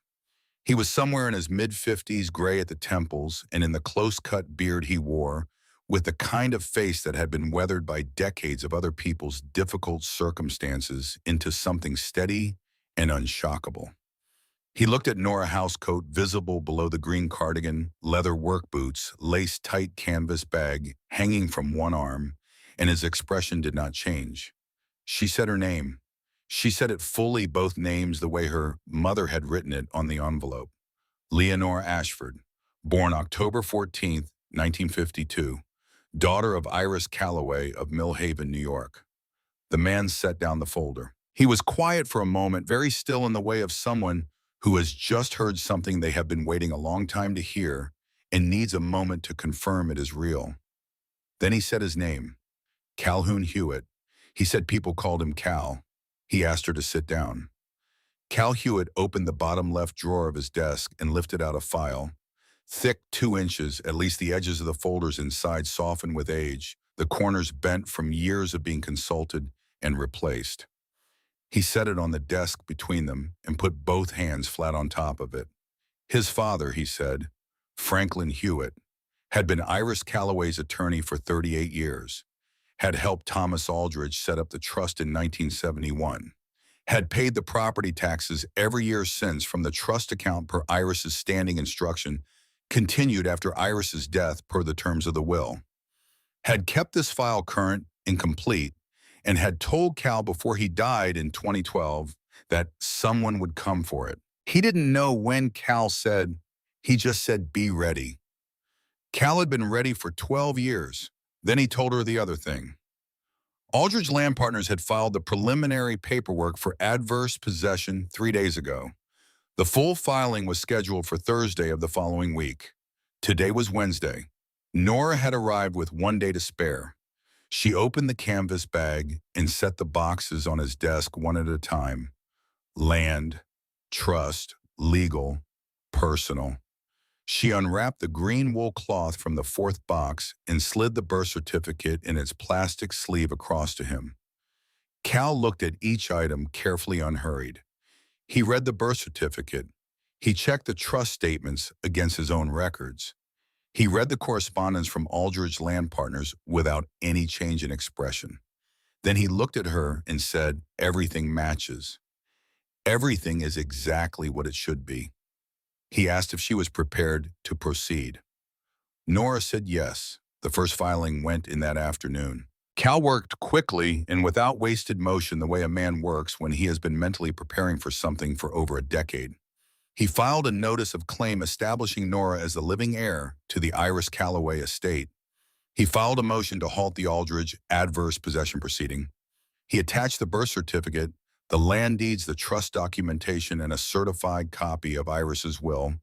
He was somewhere in his mid-50s, gray at the temples, and in the close-cut beard he wore, with the kind of face that had been weathered by decades of other people's difficult circumstances into something steady and unshockable. He looked at Nora housecoat visible below the green cardigan, leather work boots, lace-tight canvas bag hanging from one arm, and his expression did not change. She said her name. She said it fully, both names, the way her mother had written it on the envelope. Leonora Ashford, born October 14th, 1952, daughter of Iris Calloway of Mill Haven, New York. The man set down the folder. He was quiet for a moment, very still, in the way of someone who has just heard something they have been waiting a long time to hear and needs a moment to confirm it is real. Then he said his name, Calhoun Hewitt. He said people called him Cal. He asked her to sit down. Cal Hewitt opened the bottom left drawer of his desk and lifted out a file. Thick, 2 inches, at least the edges of the folders inside softened with age, the corners bent from years of being consulted and replaced. He set it on the desk between them and put both hands flat on top of it. His father, he said, Franklin Hewitt, had been Iris Calloway's attorney for 38 years, had helped Thomas Aldridge set up the trust in 1971, had paid the property taxes every year since from the trust account per Iris's standing instruction, continued after Iris's death per the terms of the will, had kept this file current and complete, and had told Cal before he died in 2012 that someone would come for it. He didn't know when Cal said, he just said, be ready. Cal had been ready for 12 years. Then he told her the other thing. Aldridge Land Partners had filed the preliminary paperwork for adverse possession 3 days ago. The full filing was scheduled for Thursday of the following week. Today was Wednesday. Nora had arrived with 1 day to spare. She opened the canvas bag and set the boxes on his desk one at a time. Land, trust, legal, personal. She unwrapped the green wool cloth from the 4th box and slid the birth certificate in its plastic sleeve across to him. Cal looked at each item carefully, unhurried. He read the birth certificate. He checked the trust statements against his own records. He read the correspondence from Aldridge Land Partners without any change in expression. Then he looked at her and said, everything matches. Everything is exactly what it should be. He asked if she was prepared to proceed. Nora said yes. The first filing went in that afternoon. Cal worked quickly and without wasted motion the way a man works when he has been mentally preparing for something for over a decade. He filed a notice of claim establishing Nora as the living heir to the Iris Calloway estate. He filed a motion to halt the Aldridge adverse possession proceeding. He attached the birth certificate, the land deeds, the trust documentation, and a certified copy of Iris's will,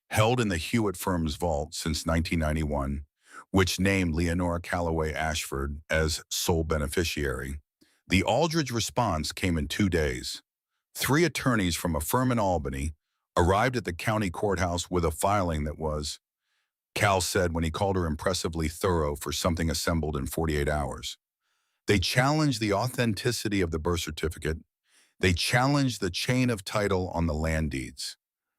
held in the Hewitt firm's vault since 1991, which named Leonora Calloway Ashford as sole beneficiary. The Aldridge response came in 2 days. 3 attorneys from a firm in Albany arrived at the county courthouse with a filing that was, Cal said when he called her impressively thorough for something assembled in 48 hours. They challenged the authenticity of the birth certificate. They challenged the chain of title on the land deeds.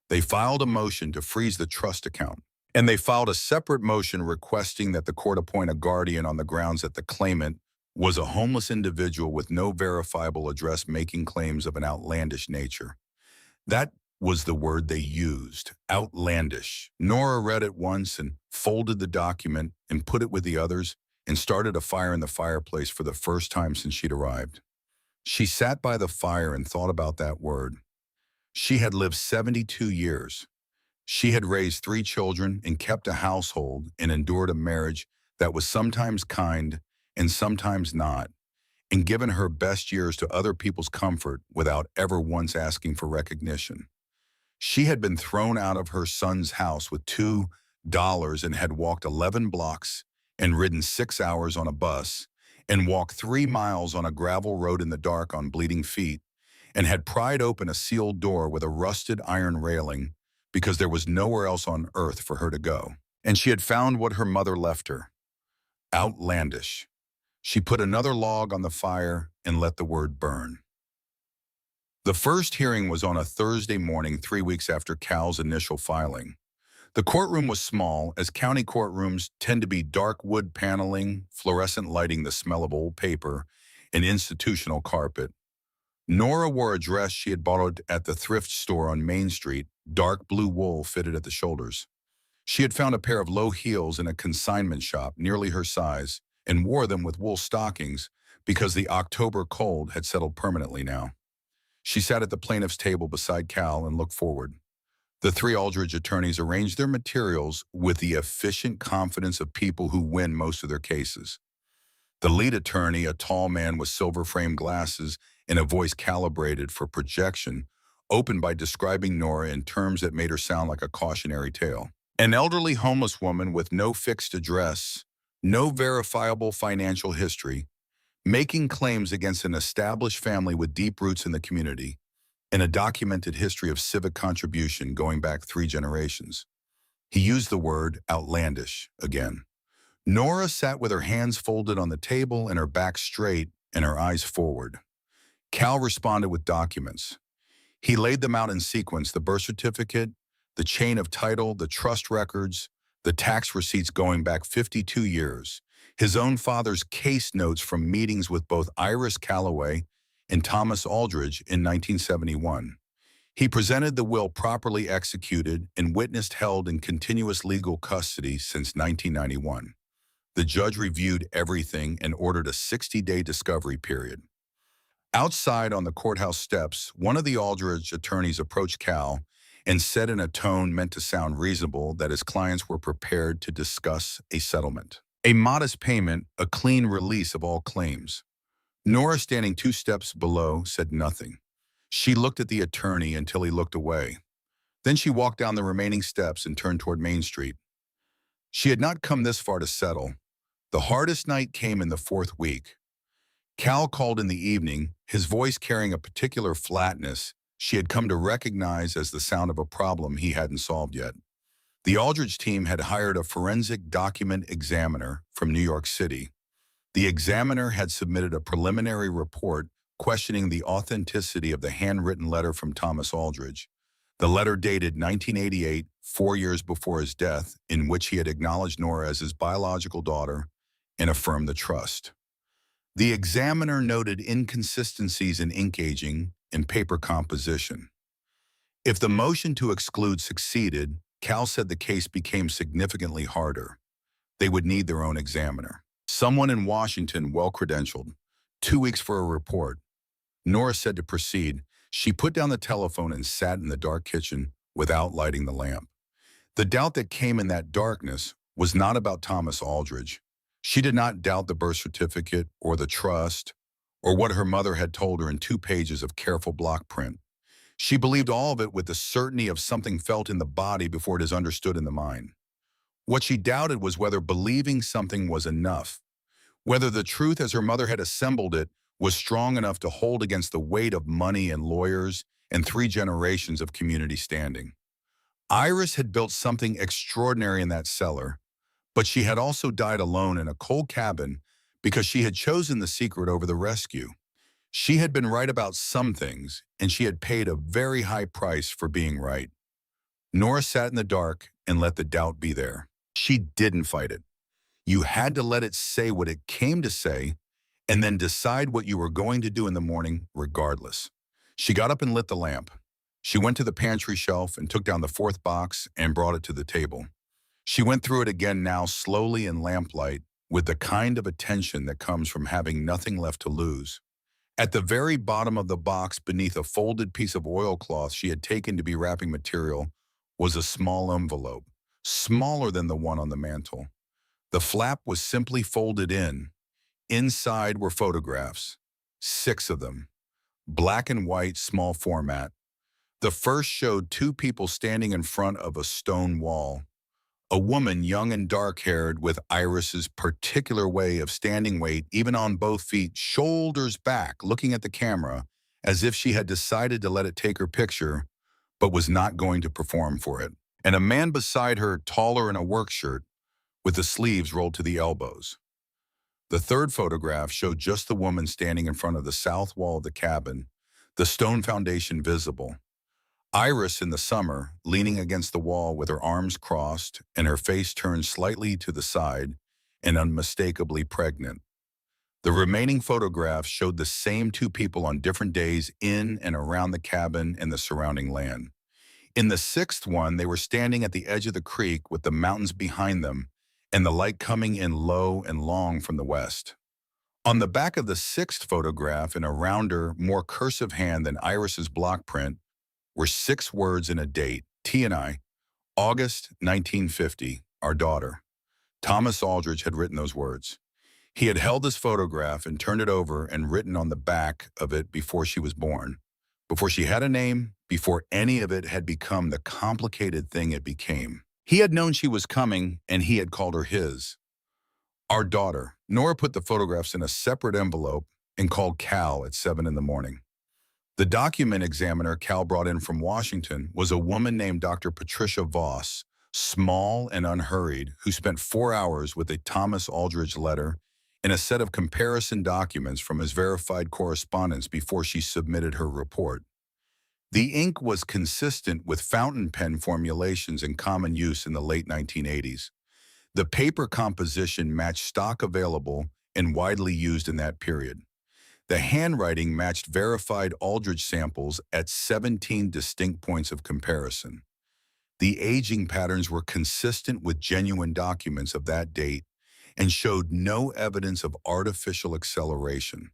They filed a motion to freeze the trust account. And they filed a separate motion requesting that the court appoint a guardian on the grounds that the claimant was a homeless individual with no verifiable address making claims of an outlandish nature. That was the word they used, outlandish. Nora read it once and folded the document and put it with the others and started a fire in the fireplace for the first time since she'd arrived. She sat by the fire and thought about that word. She had lived 72 years. She had raised 3 children and kept a household and endured a marriage that was sometimes kind and sometimes not, and given her best years to other people's comfort without ever once asking for recognition. She had been thrown out of her son's house with $2 and had walked 11 blocks and ridden 6 hours on a bus and walked 3 miles on a gravel road in the dark on bleeding feet and had pried open a sealed door with a rusted iron railing because there was nowhere else on earth for her to go. And she had found what her mother left her. Outlandish. She put another log on the fire and let the word burn. The first hearing was on a Thursday morning 3 weeks after Cal's initial filing. The courtroom was small, as county courtrooms tend to be dark wood paneling, fluorescent lighting, the smell of old paper, and institutional carpet. Nora wore a dress she had bought at the thrift store on Main Street, dark blue wool fitted at the shoulders. She had found a pair of low heels in a consignment shop nearly her size and wore them with wool stockings because the October cold had settled permanently now. She sat at the plaintiff's table beside Cal and looked forward. The 3 Aldridge attorneys arranged their materials with the efficient confidence of people who win most of their cases. The lead attorney, a tall man with silver-framed glasses and a voice calibrated for projection, opened by describing Nora in terms that made her sound like a cautionary tale. An elderly homeless woman with no fixed address, no verifiable financial history, making claims against an established family with deep roots in the community, and a documented history of civic contribution going back 3 generations. He used the word outlandish again. Nora sat with her hands folded on the table and her back straight and her eyes forward. Cal responded with documents. He laid them out in sequence: the birth certificate, the chain of title, the trust records, the tax receipts going back 52 years, his own father's case notes from meetings with both Iris Calloway and Thomas Aldridge in 1971. He presented the will properly executed and witnessed held in continuous legal custody since 1991. The judge reviewed everything and ordered a 60-day discovery period. Outside on the courthouse steps, one of the Aldridge attorneys approached Cal and said in a tone meant to sound reasonable that his clients were prepared to discuss a settlement. A modest payment, a clean release of all claims. Nora, standing 2 steps below, said nothing. She looked at the attorney until he looked away. Then she walked down the remaining steps and turned toward Main Street. She had not come this far to settle. The hardest night came in the 4th week. Cal called in the evening, his voice carrying a particular flatness she had come to recognize as the sound of a problem he hadn't solved yet. The Aldridge team had hired a forensic document examiner from New York City. The examiner had submitted a preliminary report questioning the authenticity of the handwritten letter from Thomas Aldridge. The letter dated 1988, 4 years before his death, in which he had acknowledged Nora as his biological daughter and affirmed the trust. The examiner noted inconsistencies in ink aging and paper composition. If the motion to exclude succeeded, Cal said the case became significantly harder. They would need their own examiner. Someone in Washington, well-credentialed. 2 weeks for a report. Nora said to proceed. She put down the telephone and sat in the dark kitchen without lighting the lamp. The doubt that came in that darkness was not about Thomas Aldridge. She did not doubt the birth certificate or the trust or what her mother had told her in 2 pages of careful block print. She believed all of it with the certainty of something felt in the body before it is understood in the mind. What she doubted was whether believing something was enough, whether the truth as her mother had assembled it was strong enough to hold against the weight of money and lawyers and 3 generations of community standing. Iris had built something extraordinary in that cellar, but she had also died alone in a cold cabin because she had chosen the secret over the rescue. She had been right about some things, and she had paid a very high price for being right. Nora sat in the dark and let the doubt be there. She didn't fight it. You had to let it say what it came to say, and then decide what you were going to do in the morning regardless. She got up and lit the lamp. She went to the pantry shelf and took down the 4th box and brought it to the table. She went through it again now slowly in lamplight with the kind of attention that comes from having nothing left to lose. At the very bottom of the box beneath a folded piece of oilcloth she had taken to be wrapping material was a small envelope, smaller than the one on the mantel. The flap was simply folded in. Inside were photographs, 6 of them, black and white, small format. The first showed 2 people standing in front of a stone wall. A woman, young and dark-haired, with Iris's particular way of standing weight, even on both feet, shoulders back, looking at the camera, as if she had decided to let it take her picture, but was not going to perform for it. And a man beside her, taller in a work shirt, with the sleeves rolled to the elbows. The third photograph showed just the woman standing in front of the south wall of the cabin, the stone foundation visible. Iris in the summer, leaning against the wall with her arms crossed and her face turned slightly to the side and unmistakably pregnant. The remaining photographs showed the same 2 people on different days in and around the cabin and the surrounding land. In the 6th one, they were standing at the edge of the creek with the mountains behind them and the light coming in low and long from the west. On the back of the 6th photograph, in a rounder, more cursive hand than Iris's block print, were 6 words and a date. T&I, August 1950, our daughter. Thomas Aldrich had written those words. He had held this photograph and turned it over and written on the back of it before she was born, before she had a name, before any of it had become the complicated thing it became. He had known she was coming, and he had called her his. Our daughter. Nora put the photographs in a separate envelope and called Cal at 7 in the morning. The document examiner Cal brought in from Washington was a woman named Dr. Patricia Voss, small and unhurried, who spent 4 hours with a Thomas Aldrich letter and a set of comparison documents from his verified correspondence before she submitted her report. The ink was consistent with fountain pen formulations in common use in the late 1980s. The paper composition matched stock available and widely used in that period. The handwriting matched verified Aldrich samples at 17 distinct points of comparison. The aging patterns were consistent with genuine documents of that date and showed no evidence of artificial acceleration.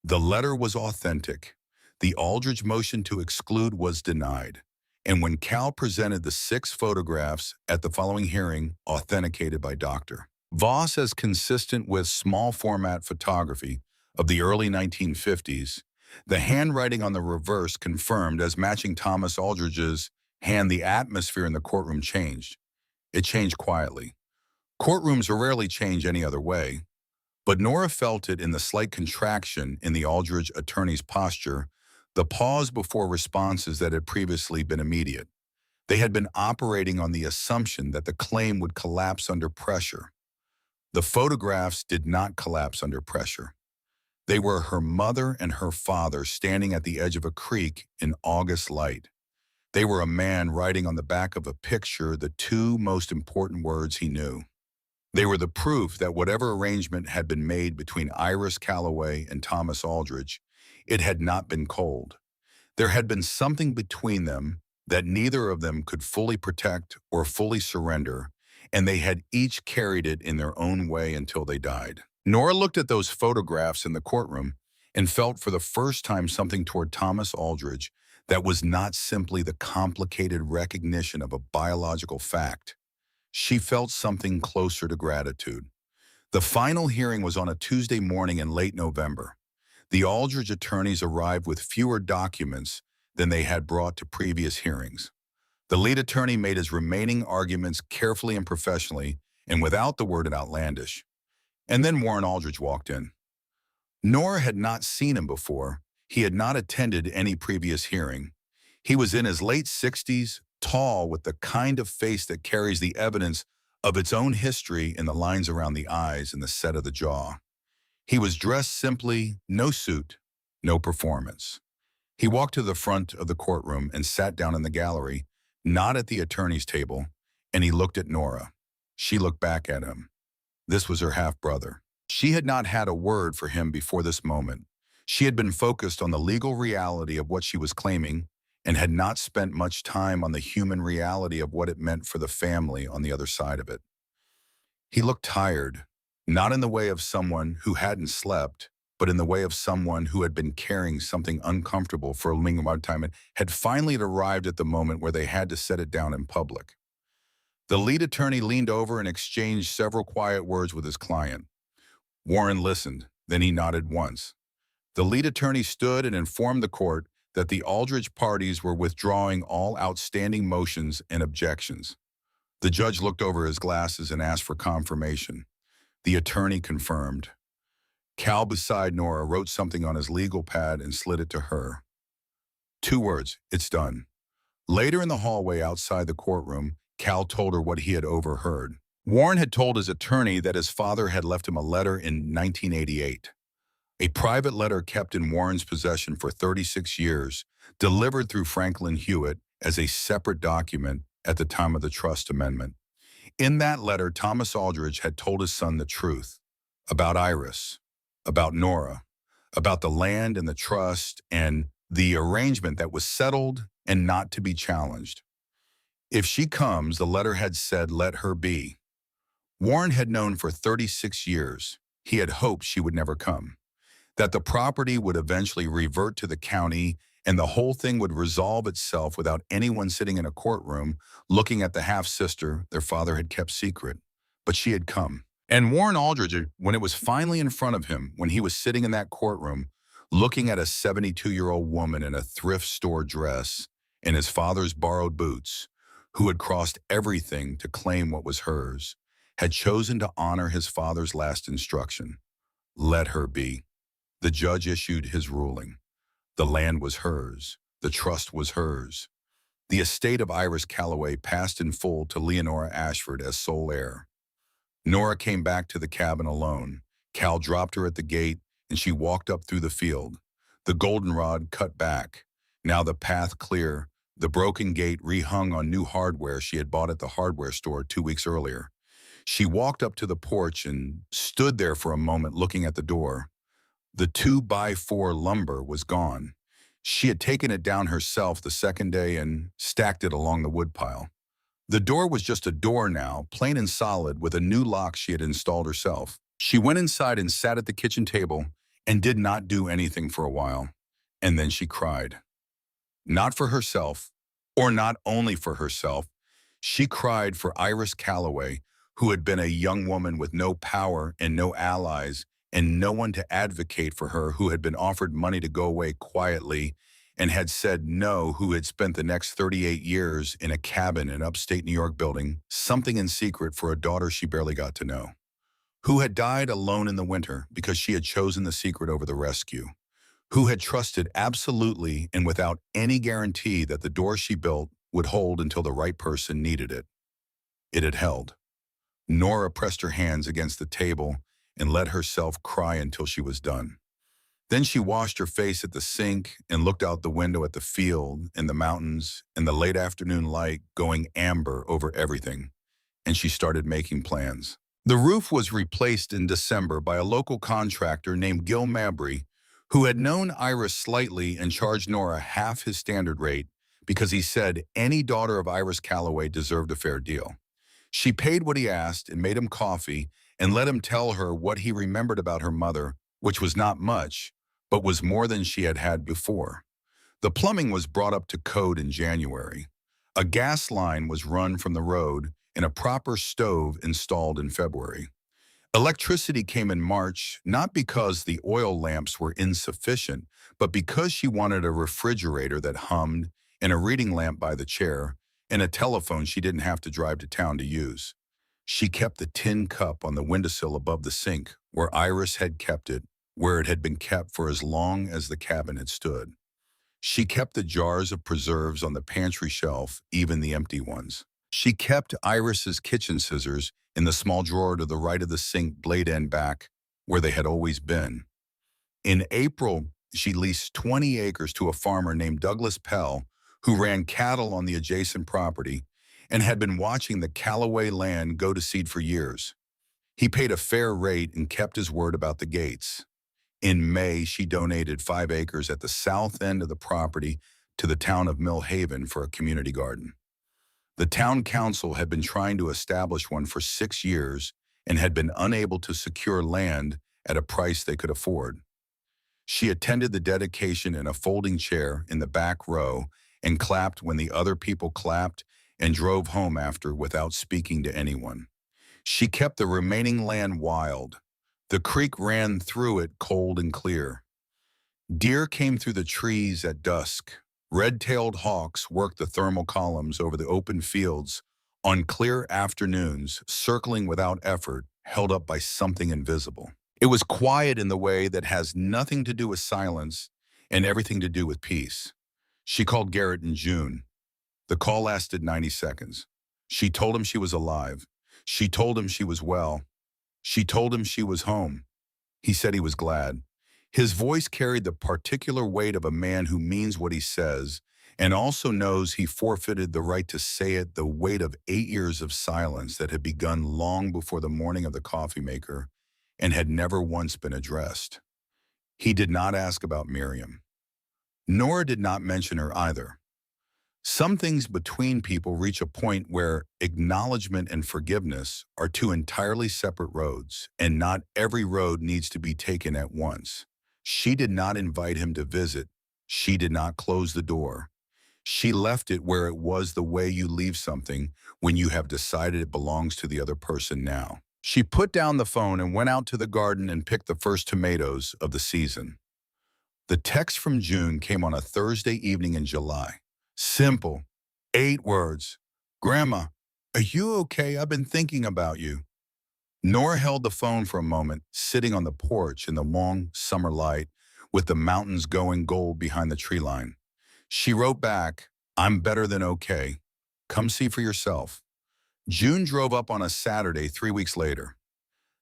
The letter was authentic. The Aldrich motion to exclude was denied. And when Cal presented the 6 photographs at the following hearing, authenticated by Dr. Voss as consistent with small format photography of the early 1950s, the handwriting on the reverse confirmed as matching Thomas Aldrich's hand. The atmosphere in the courtroom changed. It changed quietly. Courtrooms rarely change any other way, but Nora felt it in the slight contraction in the Aldrich attorney's posture, the pause before responses that had previously been immediate. They had been operating on the assumption that the claim would collapse under pressure. The photographs did not collapse under pressure. They were her mother and her father standing at the edge of a creek in August light. They were a man writing on the back of a picture the 2 most important words he knew. They were the proof that whatever arrangement had been made between Iris Calloway and Thomas Aldrich, it had not been cold. There had been something between them that neither of them could fully protect or fully surrender, and they had each carried it in their own way until they died. Nora looked at those photographs in the courtroom and felt for the first time something toward Thomas Aldrich that was not simply the complicated recognition of a biological fact. She felt something closer to gratitude. The final hearing was on a Tuesday morning in late November. The Aldrich attorneys arrived with fewer documents than they had brought to previous hearings. The lead attorney made his remaining arguments carefully and professionally and without the word outlandish. And then Warren Aldridge walked in. Nora had not seen him before. He had not attended any previous hearing. He was in his late 60s, tall, with the kind of face that carries the evidence of its own history in the lines around the eyes and the set of the jaw. He was dressed simply, no suit, no performance. He walked to the front of the courtroom and sat down in the gallery, not at the attorney's table, and he looked at Nora. She looked back at him. This was her half-brother. She had not had a word for him before this moment. She had been focused on the legal reality of what she was claiming and had not spent much time on the human reality of what it meant for the family on the other side of it. He looked tired, not in the way of someone who hadn't slept, but in the way of someone who had been carrying something uncomfortable for a long amount of time and had finally arrived at the moment where they had to set it down in public. The lead attorney leaned over and exchanged several quiet words with his client. Warren listened, then he nodded once. The lead attorney stood and informed the court that the Aldridge parties were withdrawing all outstanding motions and objections. The judge looked over his glasses and asked for confirmation. The attorney confirmed. Cal, beside Nora, wrote something on his legal pad and slid it to her. 2 words, "It's done." Later in the hallway outside the courtroom, Cal told her what he had overheard. Warren had told his attorney that his father had left him a letter in 1988. A private letter kept in Warren's possession for 36 years, delivered through Franklin Hewitt as a separate document at the time of the trust amendment. In that letter, Thomas Aldridge had told his son the truth about Iris, about Nora, about the land and the trust and the arrangement that was settled and not to be challenged. If she comes, the letter had said, let her be. Warren had known for 36 years, he had hoped she would never come, that the property would eventually revert to the county and the whole thing would resolve itself without anyone sitting in a courtroom looking at the half-sister their father had kept secret. But she had come. And Warren Aldridge, when it was finally in front of him, when he was sitting in that courtroom, looking at a 72-year-old woman in a thrift store dress and his father's borrowed boots, who had crossed everything to claim what was hers, had chosen to honor his father's last instruction. Let her be. The judge issued his ruling. The land was hers. The trust was hers. The estate of Iris Calloway passed in full to Leonora Ashford as sole heir. Nora came back to the cabin alone. Cal dropped her at the gate, and she walked up through the field. The goldenrod cut back. Now the path clear, the broken gate rehung on new hardware she had bought at the hardware store 2 weeks earlier. She walked up to the porch and stood there for a moment looking at the door. The 2x4 lumber was gone. She had taken it down herself the second day and stacked it along the woodpile. The door was just a door now, plain and solid, with a new lock she had installed herself. She went inside and sat at the kitchen table and did not do anything for a while. And then she cried. Not for herself, or not only for herself. She cried for Iris Calloway, who had been a young woman with no power and no allies and no one to advocate for her, who had been offered money to go away quietly and had said no, who had spent the next 38 years in a cabin in upstate New York building something in secret for a daughter she barely got to know, who had died alone in the winter because she had chosen the secret over the rescue, who had trusted absolutely and without any guarantee that the door she built would hold until the right person needed it. It had held. Nora pressed her hands against the table and let herself cry until she was done. Then she washed her face at the sink and looked out the window at the field and the mountains and the late afternoon light going amber over everything, and she started making plans. The roof was replaced in December by a local contractor named Gil Mabry, who had known Iris slightly and charged Nora half his standard rate because he said any daughter of Iris Calloway deserved a fair deal. She paid what he asked and made him coffee and let him tell her what he remembered about her mother, which was not much, but was more than she had had before. The plumbing was brought up to code in January. A gas line was run from the road and a proper stove installed in February. Electricity came in March, not because the oil lamps were insufficient, but because she wanted a refrigerator that hummed and a reading lamp by the chair, and a telephone she didn't have to drive to town to use. She kept the tin cup on the windowsill above the sink, where Iris had kept it, where it had been kept for as long as the cabin had stood. She kept the jars of preserves on the pantry shelf, even the empty ones. She kept Iris's kitchen scissors in the small drawer to the right of the sink blade end back, where they had always been. In April, she leased 20 acres to a farmer named Douglas Pell, who ran cattle on the adjacent property and had been watching the Callaway land go to seed for years. He paid a fair rate and kept his word about the gates. In May, she donated 5 acres at the south end of the property to the town of Mill Haven for a community garden. The town council had been trying to establish one for 6 years and had been unable to secure land at a price they could afford. She attended the dedication in a folding chair in the back row and clapped when the other people clapped and drove home after without speaking to anyone. She kept the remaining land wild. The creek ran through it cold and clear. Deer came through the trees at dusk. Red-tailed hawks worked the thermal columns over the open fields on clear afternoons, circling without effort, held up by something invisible. It was quiet in the way that has nothing to do with silence and everything to do with peace. She called Garrett in June. The call lasted 90 seconds. She told him she was alive. She told him she was well. She told him she was home. He said he was glad. His voice carried the particular weight of a man who means what he says and also knows he forfeited the right to say it, the weight of 8 years of silence that had begun long before the morning of the coffee maker and had never once been addressed. He did not ask about Miriam. Nora did not mention her either. Some things between people reach a point where acknowledgement and forgiveness are two entirely separate roads, and not every road needs to be taken at once. She did not invite him to visit. She did not close the door. She left it where it was, the way you leave something when you have decided it belongs to the other person now. She put down the phone and went out to the garden and picked the first tomatoes of the season. The text from June came on a Thursday evening in July. Simple. 8 words. Grandma, are you okay? I've been thinking about you. Nora held the phone for a moment, sitting on the porch in the long summer light with the mountains going gold behind the tree line. She wrote back, I'm better than okay. Come see for yourself. June drove up on a Saturday 3 weeks later.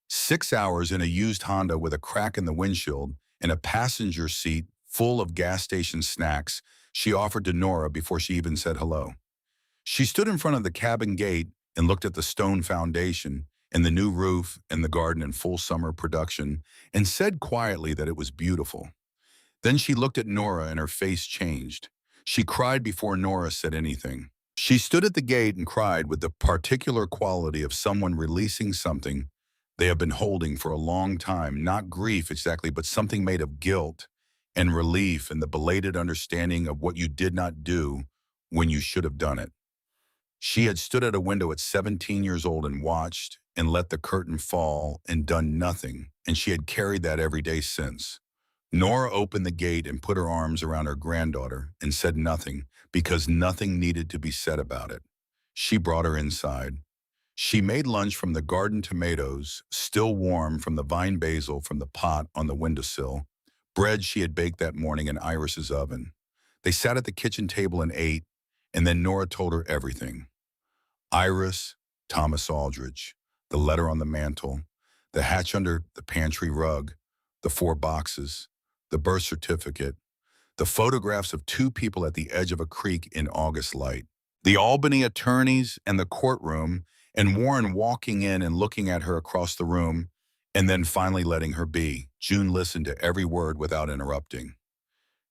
6 hours in a used Honda with a crack in the windshield and a passenger seat full of gas station snacks she offered to Nora before she even said hello. She stood in front of the cabin gate and looked at the stone foundation and the new roof and the garden in full summer production and said quietly that it was beautiful. Then she looked at Nora and her face changed. She cried before Nora said anything. She stood at the gate and cried with the particular quality of someone releasing something they have been holding for a long time, not grief exactly, but something made of guilt and relief and the belated understanding of what you did not do when you should have done it. She had stood at a window at 17 years old and watched and let the curtain fall and done nothing, and she had carried that every day since. Nora opened the gate and put her arms around her granddaughter and said nothing because nothing needed to be said about it. She brought her inside. She made lunch from the garden tomatoes, still warm from the vine basil from the pot on the windowsill, bread she had baked that morning in Iris's oven. They sat at the kitchen table and ate, and then Nora told her everything. Iris, Thomas Aldrich, the letter on the mantle, the hatch under the pantry rug, the 4 boxes, the birth certificate, the photographs of 2 people at the edge of a creek in August light, the Albany attorneys and the courtroom, and Warren walking in and looking at her across the room, and then finally letting her be. June listened to every word without interrupting.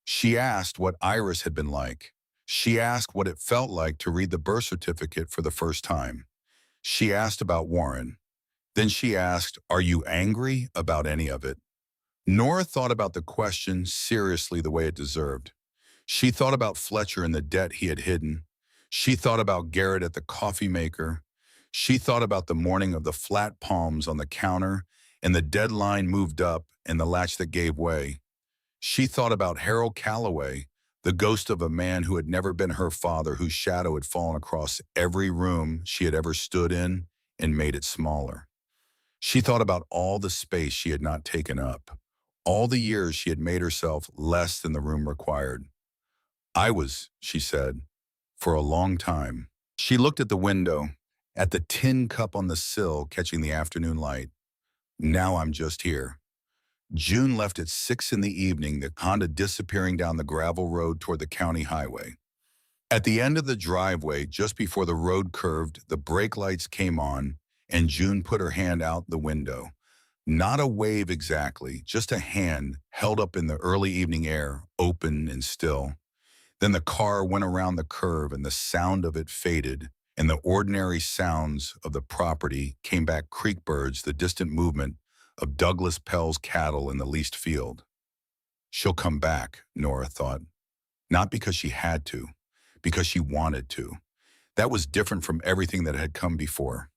She asked what Iris had been like. She asked what it felt like to read the birth certificate for the first time. She asked about Warren. Then she asked, are you angry about any of it? Nora thought about the question seriously the way it deserved. She thought about Fletcher and the debt he had hidden. She thought about Garrett at the coffee maker. She thought about the morning of the flat palms on the counter and the deadline moved up and the latch that gave way. She thought about Harold Calloway, the ghost of a man who had never been her father, whose shadow had fallen across every room she had ever stood in and made it smaller. She thought about all the space she had not taken up, all the years she had made herself less than the room required. I was, she said, for a long time. She looked at the window, at the tin cup on the sill catching the afternoon light. Now I'm just here. June left at 6 in the evening, the Honda disappearing down the gravel road toward the county highway. At the end of the driveway, just before the road curved, the brake lights came on, and June put her hand out the window. Not a wave exactly, just a hand held up in the early evening air, open and still. Then the car went around the curve and the sound of it faded, and the ordinary sounds of the property came back: creek birds, the distant movement of Douglas Pell's cattle in the leased field. She'll come back, Nora thought. Not because she had to, because she wanted to. That was different from everything that had come before.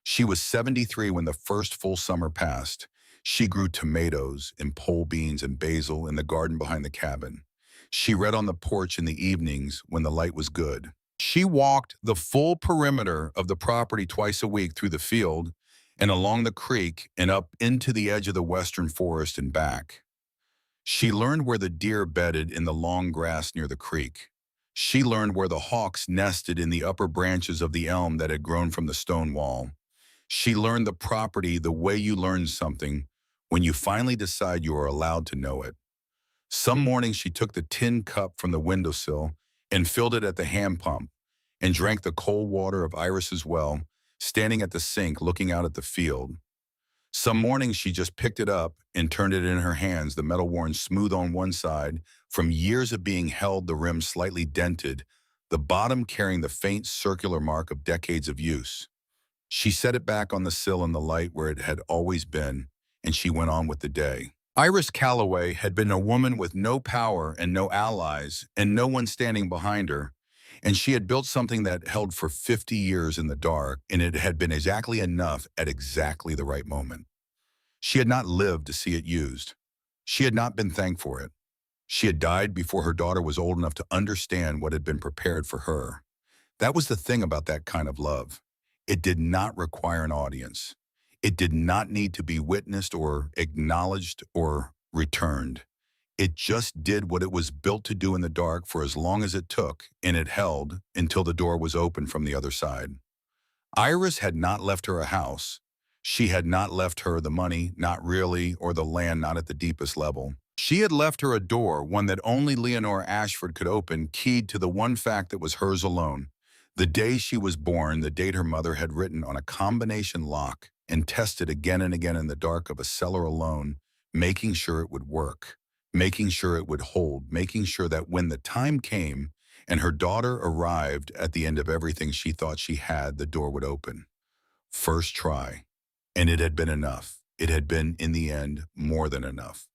She was 73 when the first full summer passed. She grew tomatoes and pole beans and basil in the garden behind the cabin. She read on the porch in the evenings when the light was good. She walked the full perimeter of the property twice a week, through the field and along the creek and up into the edge of the western forest and back. She learned where the deer bedded in the long grass near the creek. She learned where the hawks nested in the upper branches of the elm that had grown from the stone wall. She learned the property the way you learn something, when you finally decide you are allowed to know it. Some mornings she took the tin cup from the windowsill and filled it at the hand pump and drank the cold water of Iris's well, standing at the sink looking out at the field. Some mornings she just picked it up and turned it in her hands, the metal worn smooth on one side from years of being held, the rim slightly dented, the bottom carrying the faint circular mark of decades of use. She set it back on the sill in the light where it had always been, and she went on with the day. Iris Calloway had been a woman with no power and no allies and no one standing behind her, and she had built something that held for 50 years in the dark, and it had been exactly enough at exactly the right moment. She had not lived to see it used. She had not been thanked for it. She had died before her daughter was old enough to understand what had been prepared for her. That was the thing about that kind of love. It did not require an audience. It did not need to be witnessed or acknowledged or returned. It just did what it was built to do in the dark for as long as it took, and it held until the door was open from the other side. Iris had not left her a house. She had not left her the money, not really, or the land, not at the deepest level. She had left her a door, one that only Leonore Ashford could open, keyed to the one fact that was hers alone. The day she was born, the date her mother had written on a combination lock and tested again and again in the dark of a cellar alone, making sure it would work, making sure it would hold, making sure that when the time came and her daughter arrived at the end of everything she thought she had, the door would open. First try. And it had been enough. It had been, in the end, more than enough.